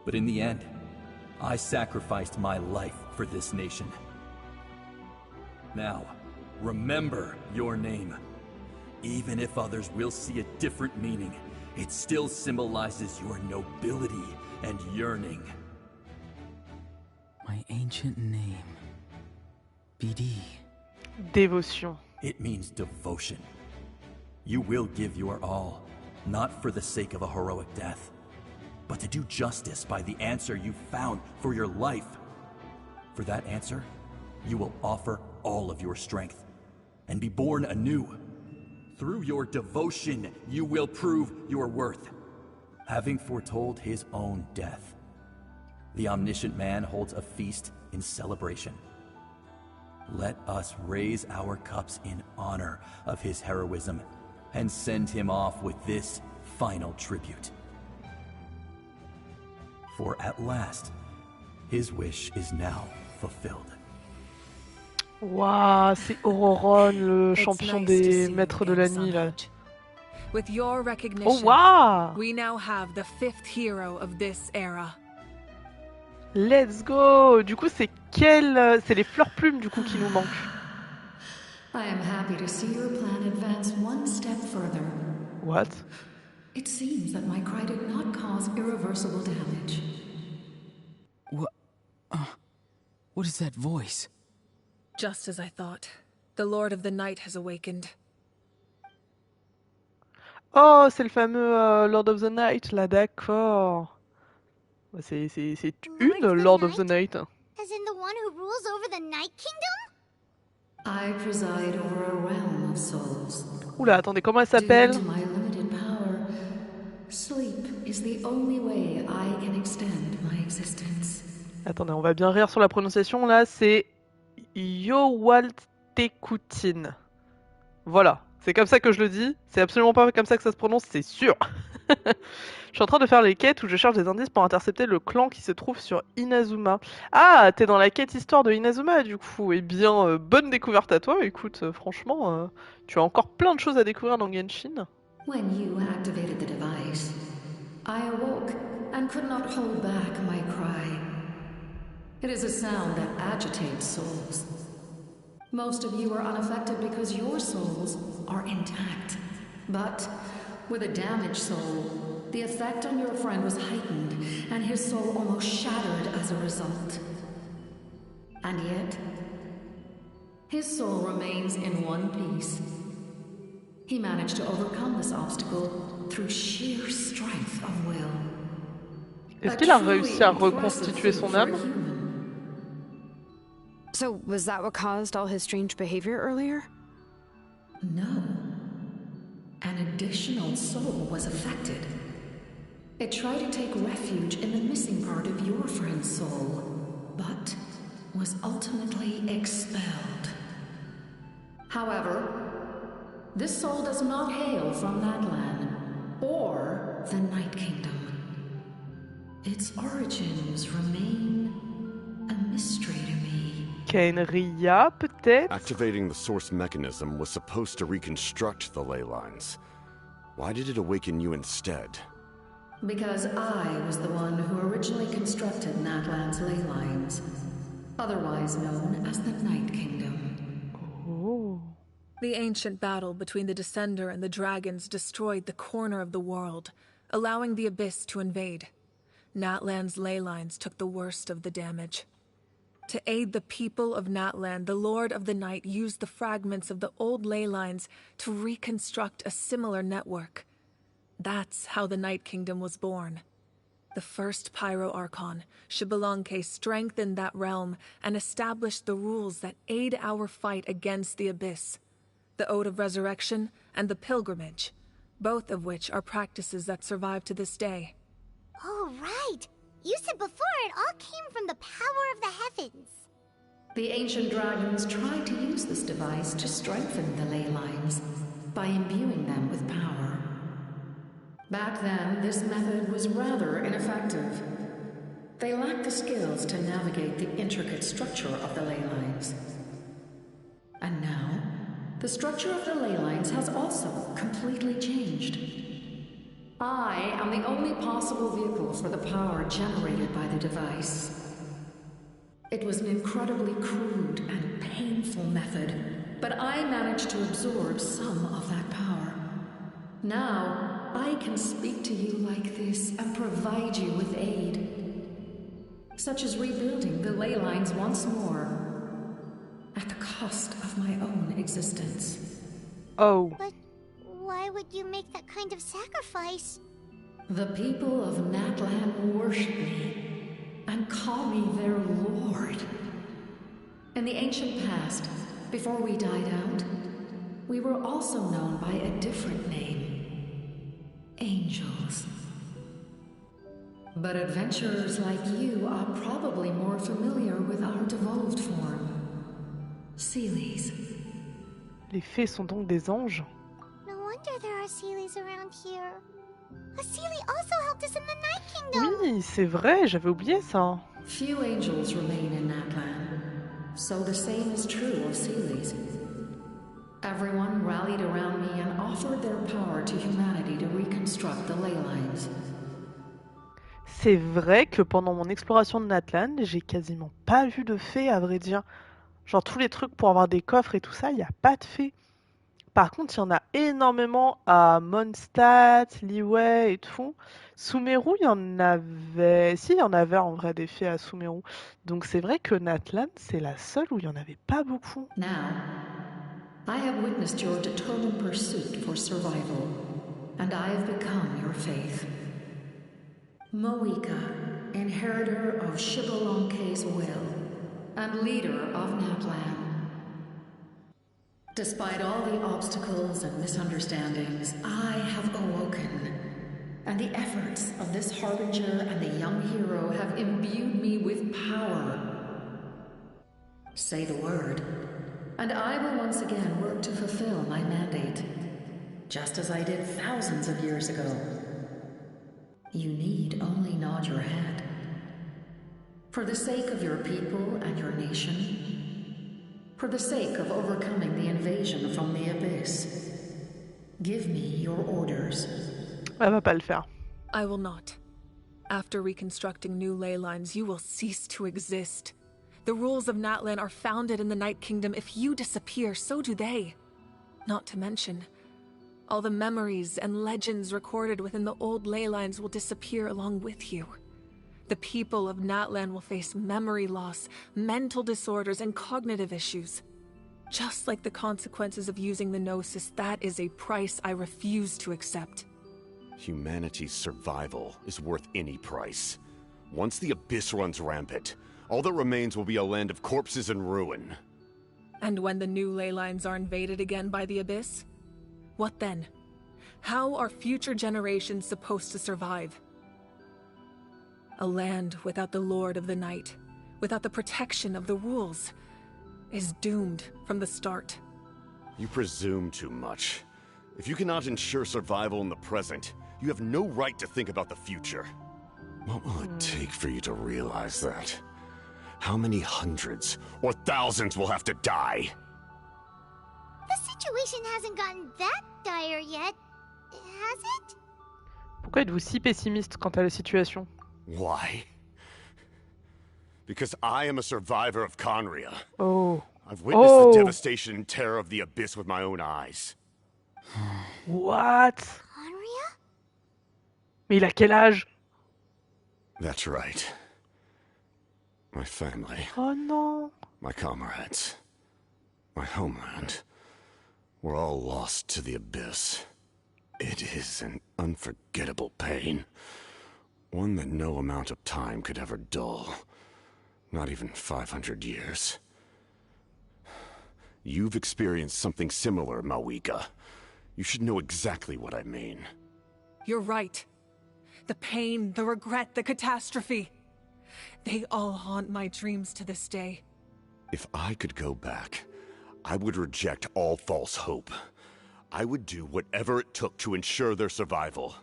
But in the end, I sacrificed my life for this nation. Now, remember your name. Even if others will see a different meaning, it still symbolizes your nobility and yearning. My ancient name. BD. Dévotion. It means devotion. You will give your all, not for the sake of a heroic death, but to do justice by the answer you found for your life. For that answer, you will offer all of your strength and be born anew. Through your devotion, you will prove your worth. Having foretold his own death, the omniscient man holds a feast in celebration. Let us raise our cups in honor of his heroism and send him off with this final tribute. For at last, his wish is now fulfilled. Waouh, c'est Auroron, le champion des maîtres de la nuit, là. With your recognition, Oh, wow! we now have the 5th hero of this era. Let's go! Du coup, c'est c'est les fleurs plumes, du coup, qui nous manquent. I am happy to see your plan advance one step further. What? It seems that my cry did not cause irreversible damage. What is that voice? Just as I thought. The Lord of the Night has awakened. Oh, c'est le fameux Lord of the Night, là, d'accord. C'est une Lord of the Night. As in the one who rules over the Night Kingdom? I preside over a realm of souls. Oula, attendez, comment elle s'appelle? Due to my limited power, sleep is the only way I can extend my existence. Attendez, on va bien rire sur la prononciation, là, c'est Yowaltekutin. Voilà, c'est comme ça que je le dis, c'est absolument pas comme ça que ça se prononce, c'est sûr. Je suis en train de faire les quêtes où je cherche des indices pour intercepter le clan qui se trouve sur Inazuma. Ah, t'es dans la quête histoire de Inazuma, du coup. Eh bien, bonne découverte à toi. Écoute, franchement, tu as encore plein de choses à découvrir dans Genshin. When you activated the device, I awoke and could not hold back my cry. It is a sound that agitates souls. Most of you are unaffected because your souls are intact. But with a damaged soul, the effect on your friend was heightened, and his soul almost shattered as a result. And yet, his soul remains in one piece. He managed to overcome this obstacle through sheer strength of will. Est-ce qu'il a réussi à reconstituer son âme? So, was that what caused all his strange behavior earlier? No. An additional soul was affected. It tried to take refuge in the missing part of your friend's soul, but was ultimately expelled. However, this soul does not hail from that land, or the Night Kingdom. Its origins remain a mystery to me. Kenria, peut-être? Activating the source mechanism was supposed to reconstruct the ley lines. Why did it awaken you instead? Because I was the one who originally constructed Natlan's ley lines, otherwise known as the Night Kingdom. Oh. The ancient battle between the Descender and the dragons destroyed the corner of the world, allowing the Abyss to invade. Natlan's ley lines took the worst of the damage. To aid the people of Natlan, the Lord of the Night used the fragments of the old ley lines to reconstruct a similar network. That's how the Night Kingdom was born. The first Pyro Archon, Xbalanque, strengthened that realm and established the rules that aid our fight against the Abyss. The Ode of Resurrection and the Pilgrimage, both of which are practices that survive to this day. Oh, right! You said before it all came from the power of the heavens. The ancient dragons tried to use this device to strengthen the ley lines by imbuing them with power. Back then, this method was rather ineffective. They lacked the skills to navigate the intricate structure of the ley lines. And now, the structure of the ley lines has also completely changed. I am the only possible vehicle for the power generated by the device. It was an incredibly crude and painful method, but I managed to absorb some of that power. Now, I can speak to you like this and provide you with aid, such as rebuilding the ley lines once more, at the cost of my own existence. Oh. But why would you make that kind of sacrifice? The people of Natlan worship me and call me their lord. In the ancient past, before we died out, we were also known by a different name: angels. But adventurers like you are probably more familiar with our devolved form, Seelies. Les fées sont donc des anges? No wonder there are Seelies around here. A Seelie also helped us in the Night Kingdom. Oui, c'est vrai, j'avais oublié ça. Few angels remain in Natlan, so the same is true of Seelies. Everyone rallied around me and offered their power to humanity to reconstruct the ley lines. C'est vrai que pendant mon exploration de Natlan, j'ai quasiment pas vu de fées, à vrai dire. Genre tous les trucs pour avoir des coffres et tout ça, il n'y a pas de fées. Par contre, il y en a énormément à Mondstadt, Liyue et tout. Sumeru, il y en avait... Si, il y en avait en vrai des fées à Sumeru. Donc c'est vrai que Natlan, c'est la seule où il n'y en avait pas beaucoup. Now, I have witnessed your determined pursuit for survival, and I have become your faith. Moika, inheritor of Xbalanque's will, and leader of Natlan. Despite all the obstacles and misunderstandings, I have awoken, and the efforts of this harbinger and the young hero have imbued me with power. Say the word, and I will once again work to fulfill my mandate, just as I did thousands of years ago. You need only nod your head. For the sake of your people and your nation, for the sake of overcoming the invasion from the Abyss, give me your orders. Elle va pas le faire. I will not. After reconstructing new ley lines, you will cease to exist. The rules of Natlan are founded in the Night Kingdom. If you disappear, so do they. Not to mention, all the memories and legends recorded within the old ley lines will disappear along with you. The people of Natlan will face memory loss, mental disorders, and cognitive issues. Just like the consequences of using the Gnosis, that is a price I refuse to accept. Humanity's survival is worth any price. Once the Abyss runs rampant, all that remains will be a land of corpses and ruin. And when the new ley lines are invaded again by the Abyss? What then? How are future generations supposed to survive? A land without the Lord of the Night, without the protection of the rules, is doomed from the start. You presume too much. If you cannot ensure survival in the present, you have no right to think about the future. What will it take for you to realize that? How many hundreds or thousands will have to die? The situation hasn't gotten that dire yet. Has it? Pourquoi êtes-vous si pessimiste quant à la situation? Why? Because I am a survivor of Conria. Oh. I've witnessed the devastation and terror of the Abyss with my own eyes. What? Conria? Mais il a quel âge? That's right. My family. Oh non. My comrades. My homeland. We're all lost to the Abyss. It is an unforgettable pain. One that no amount of time could ever dull. Not even 500 years. You've experienced something similar, Mawika. You should know exactly what I mean. You're right. The pain, the regret, the catastrophe. They all haunt my dreams to this day. If I could go back, I would reject all false hope. I would do whatever it took to ensure their survival.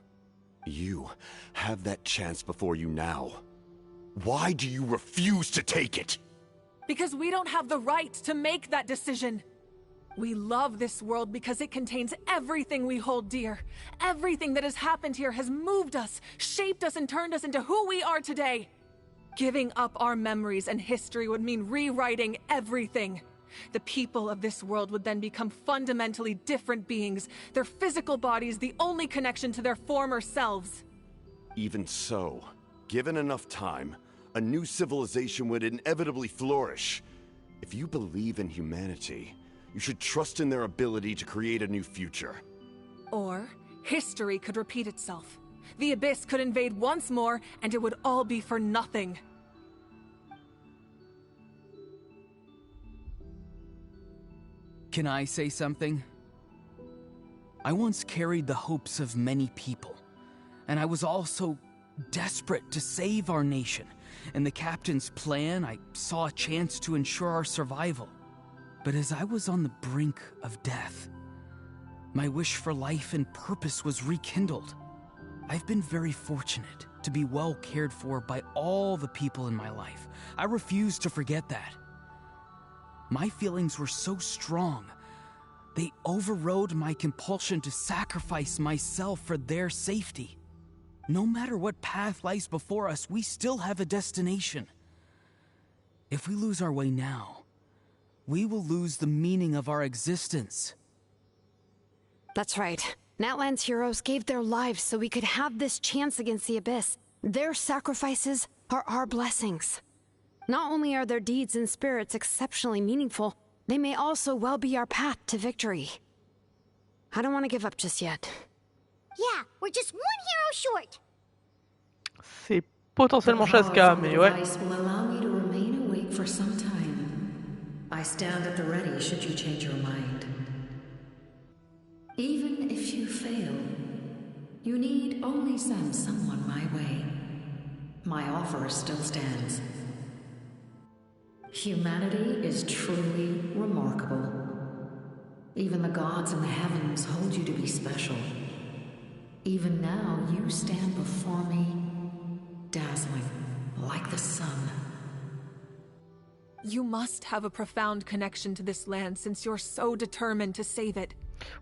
You have that chance before you now. Why do you refuse to take it? Because we don't have the right to make that decision. We love this world because it contains everything we hold dear. Everything that has happened here has moved us, shaped us, and turned us into who we are today. Giving up our memories and history would mean rewriting everything. The people of this world would then become fundamentally different beings, their physical bodies the only connection to their former selves. Even so, given enough time, a new civilization would inevitably flourish. If you believe in humanity, you should trust in their ability to create a new future. Or, history could repeat itself. The Abyss could invade once more, and it would all be for nothing. Can I say something? I once carried the hopes of many people, and I was also desperate to save our nation. In the captain's plan, I saw a chance to ensure our survival. But as I was on the brink of death, my wish for life and purpose was rekindled. I've been very fortunate to be well cared for by all the people in my life. I refuse to forget that. My feelings were so strong, they overrode my compulsion to sacrifice myself for their safety. No matter what path lies before us, we still have a destination. If we lose our way now, we will lose the meaning of our existence. That's right. Natlan's heroes gave their lives so we could have this chance against the Abyss. Their sacrifices are our blessings. Not only are their deeds and spirits exceptionally meaningful, they may also well be our path to victory. I don't want to give up just yet. Yeah, we're just one hero short. C'est potentiellement Shaska, mais ouais. Device will allow me to remain awake for some time. I stand at the ready should you change your mind. Even if you fail, you need only send someone my way. My offer still stands. Humanity is truly remarkable. Even the gods in the heavens hold you to be special. Even now, you stand before me, dazzling like the sun. You must have a profound connection to this land since you're so determined to save it.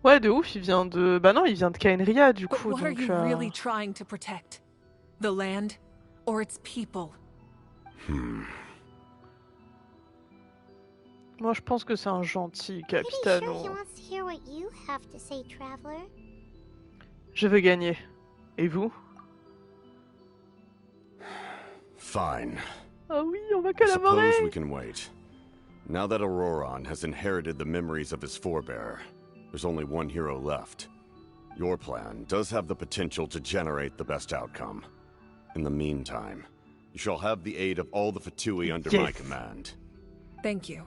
Ouais, de ouf, il vient de... Bah non, il vient de Kaenria, du coup, But what are donc... you really trying to protect? The land or its people? Moi, je pense que c'est un gentil Pretty Capitano. sure he wants to hear what you have to say, traveler. Je veux gagner. Et vous? Fine. Ah oui, on va I suppose collaborer. we can wait. Now that Auroron has inherited the memories of his forebearer, there's only one hero left. Your plan does have the potential to generate the best outcome. In the meantime, you shall have the aid of all the Fatui under my command. Thank you.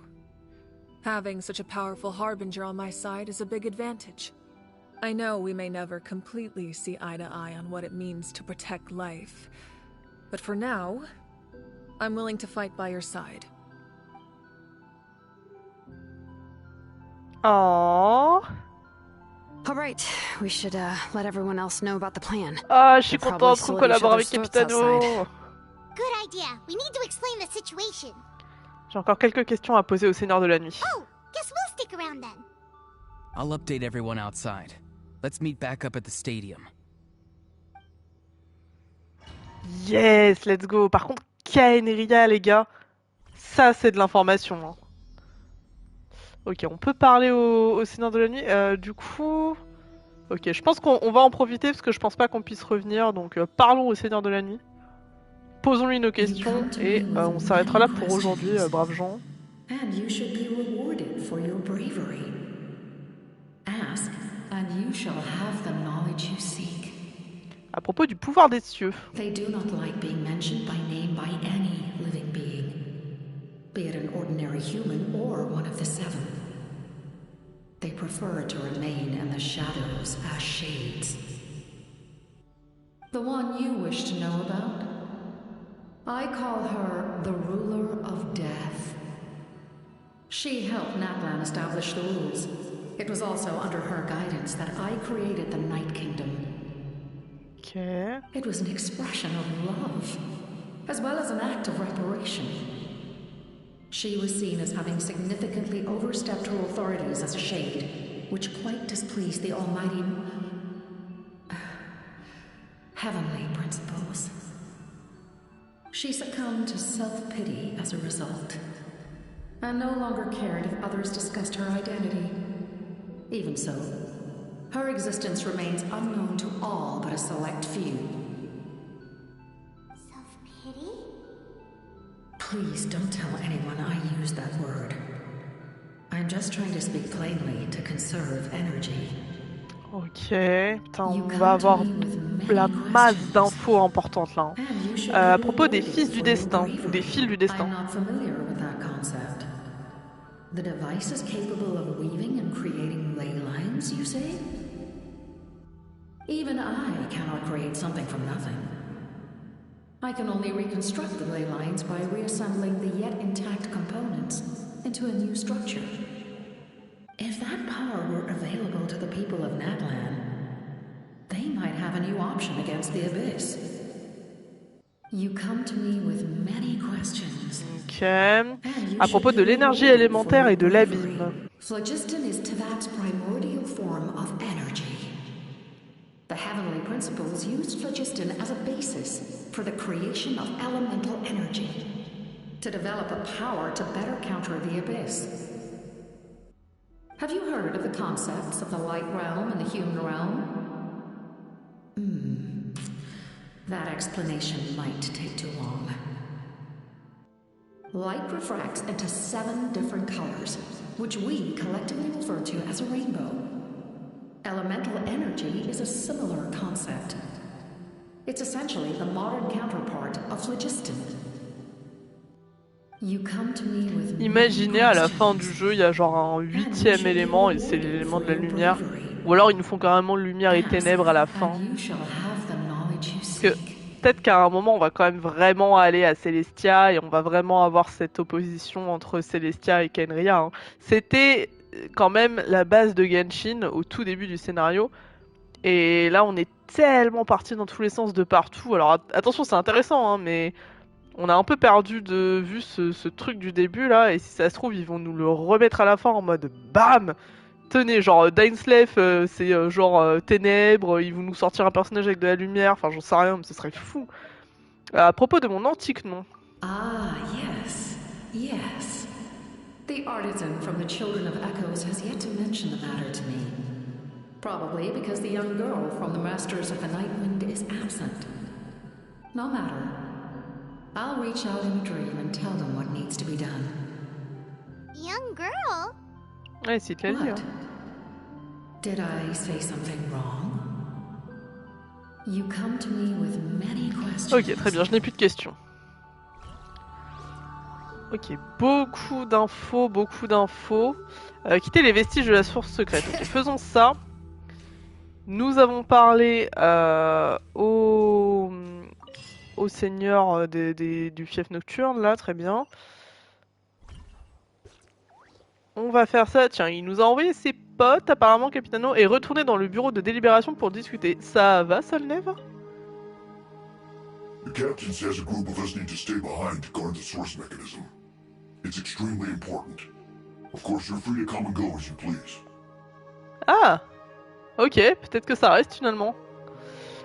Having such a powerful harbinger on my side is a big advantage. I know we may never completely see eye to eye on what it means to protect life, but for now, I'm willing to fight by your side. Oh. All right, we should let everyone else know about the plan. Ah, je suis We'll contente probably qu'on slit each collabore avec other's throats Capitano. outside. Good idea. We need to explain the situation. J'ai encore quelques questions à poser au Seigneur de la Nuit. Oh, guess we'll stick around then. I'll update everyone outside. Let's meet back up at the stadium. Yes, let's go. Par contre, Kaenria, les gars, ça c'est de l'information. Hein. Ok, on peut parler au Seigneur de la Nuit. Du coup... Ok, je pense qu'on va en profiter parce que je pense pas qu'on puisse revenir. Donc parlons au Seigneur de la Nuit. Posons-lui nos questions et on s'arrêtera là pour aujourd'hui, braves gens. And you should be rewarded for your bravery. Ask, and you shall have the knowledge you seek. À propos du pouvoir des cieux. They do not like being mentioned by name by any living being, be it an ordinary human or one of the seven. They prefer to remain in the shadows as shades. The one you wish to know about? I call her the ruler of death. She helped Natlan establish the rules. It was also under her guidance that I created the Night Kingdom. Okay. It was an expression of love, as well as an act of reparation. She was seen as having significantly overstepped her authorities as a shade, which quite displeased the almighty... heavenly principles. She succumbed to self-pity as a result, and no longer cared if others discussed her identity. Even so, her existence remains unknown to all but a select few. Self-pity? Please don't tell anyone I used that word. I'm just trying to speak plainly to conserve energy. Ok, putain, on va avoir la masse d'infos importantes là. À propos des fils du destin, ou des fils du destin. I'm not familiar with that concept. The device is capable of weaving and creating ley lines, you say? Even I cannot create something from nothing. I can only reconstruct the ley lines by reassembling the yet intact components into a new structure. If that power were available to the people of Natlan, they might have a new option against the Abyss. You come to me with many questions. Ok. À propos de l'énergie élémentaire et de l'abîme. Phlogiston is Teyvat's primordial form of energy. The heavenly principles used phlogiston as a basis for the creation of elemental energy, to develop a power to better counter the Abyss. Have you heard of the concepts of the light realm and the human realm? That explanation might take too long. Light refracts into 7 different colors, which we collectively refer to as a rainbow. Elemental energy is a similar concept. It's essentially the modern counterpart of phlogiston. You come to me with Imaginez à la fin du jeu, il y a genre un 8e élément et c'est l'élément de la lumière. Ou alors ils nous font carrément lumière et ténèbres à la fin. Parce que peut-être qu'à un moment on va quand même vraiment aller à Celestia et on va vraiment avoir cette opposition entre Celestia et Kaenria. Hein. C'était quand même la base de Genshin au tout début du scénario. Et là on est tellement parti dans tous les sens de partout. Alors attention, c'est intéressant, hein, mais on a un peu perdu de vue ce truc du début là. Et si ça se trouve, ils vont nous le remettre à la fin en mode BAM! Tenez, genre Dainsleif, c'est genre ténèbres, ils vont nous sortir un personnage avec de la lumière, enfin j'en sais rien, mais ce serait fou. À propos de mon antique nom. Ah, yes, yes. The artisan from the Children of Echoes has yet to mention the matter to me. Probably because the young girl from the Masters of the Nightwind is absent. No matter. I'll reach out in a dream and tell them what needs to be done. Young girl? Ouais, c'est te l'a dit. Hein. Did I say something wrong? You come to me with many questions. Ok, très bien, je n'ai plus de questions. Ok, beaucoup d'infos, beaucoup d'infos. Quitter les vestiges de la source secrète. Ok, faisons ça. Nous avons parlé au seigneur du fief nocturne, là, très bien. On va faire ça. Tiens, il nous a envoyé ses potes, apparemment, Capitano, et retourner dans le bureau de délibération pour discuter. Ça va, Solnev? The captain says a group of us need to stay behind to guard the source mechanism. It's extremely important. Of course, you're free to come and go as you please. Ah! Ok, peut-être que ça reste finalement.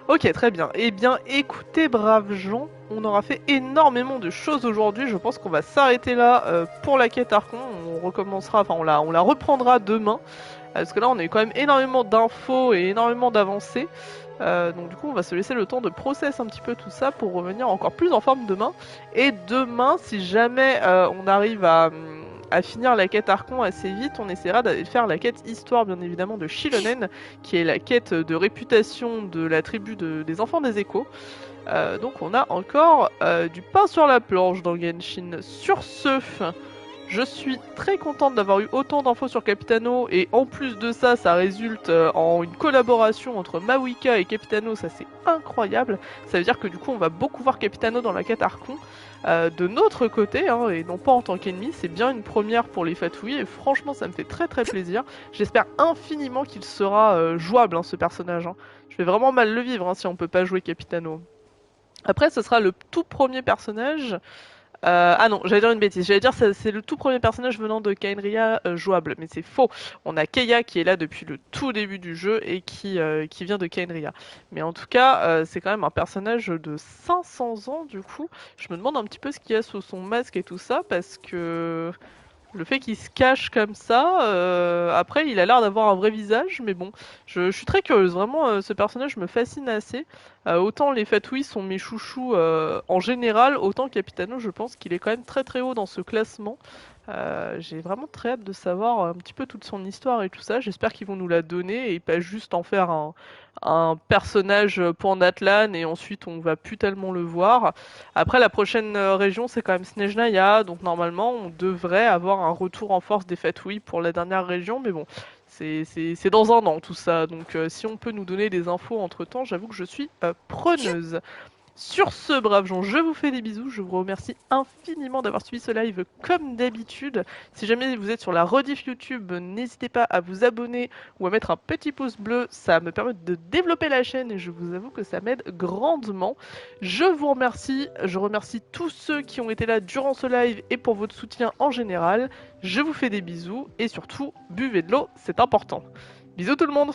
Ok, très bien. Eh bien, écoutez, braves gens, on aura fait énormément de choses aujourd'hui. Je pense qu'on va s'arrêter là pour la quête Archon. On recommencera, enfin, on la reprendra demain. Parce que là, on a eu quand même énormément d'infos et énormément d'avancées. Donc du coup, on va se laisser le temps de process un petit peu tout ça pour revenir encore plus en forme demain. Et demain, si jamais on arrive à finir la quête Archon assez vite, on essaiera d'aller faire la quête Histoire, bien évidemment, de Shilonen, qui est la quête de réputation de la tribu des enfants des échos. Donc on a encore du pain sur la planche dans Genshin. Sur ce, je suis très contente d'avoir eu autant d'infos sur Capitano, et en plus de ça, ça résulte en une collaboration entre Mawika et Capitano, ça c'est incroyable. Ça veut dire que du coup on va beaucoup voir Capitano dans la quête Archon. De notre côté, hein, et non pas en tant qu'ennemi, c'est bien une première pour les FATUIS, et franchement ça me fait très très plaisir. J'espère infiniment qu'il sera jouable, hein, ce personnage. Hein. Je vais vraiment mal le vivre hein, si on peut pas jouer Capitano. Après ce sera le tout premier personnage... ah non, j'allais dire une bêtise. J'allais dire c'est le tout premier personnage venant de Kaenria jouable, mais c'est faux. On a Keia qui est là depuis le tout début du jeu et qui vient de Kaenria. Mais en tout cas, c'est quand même un personnage de 500 ans du coup. Je me demande un petit peu ce qu'il y a sous son masque et tout ça parce que le fait qu'il se cache comme ça, après il a l'air d'avoir un vrai visage, mais bon, je suis très curieuse, vraiment ce personnage me fascine assez. Autant les FATUIS sont mes chouchous en général, autant Capitano je pense qu'il est quand même très très haut dans ce classement. J'ai vraiment très hâte de savoir un petit peu toute son histoire et tout ça, j'espère qu'ils vont nous la donner et pas juste en faire un personnage pour Natlan et ensuite on va plus tellement le voir. Après la prochaine région c'est quand même Snezhnaya, donc normalement on devrait avoir un retour en force des FATUIS pour la dernière région, mais bon, c'est dans un an tout ça, donc si on peut nous donner des infos entre temps, j'avoue que je suis preneuse. Sur ce, braves gens, je vous fais des bisous, je vous remercie infiniment d'avoir suivi ce live comme d'habitude. Si jamais vous êtes sur la rediff YouTube, n'hésitez pas à vous abonner ou à mettre un petit pouce bleu, ça me permet de développer la chaîne et je vous avoue que ça m'aide grandement. Je vous remercie, je remercie tous ceux qui ont été là durant ce live et pour votre soutien en général. Je vous fais des bisous et surtout, buvez de l'eau, c'est important. Bisous tout le monde!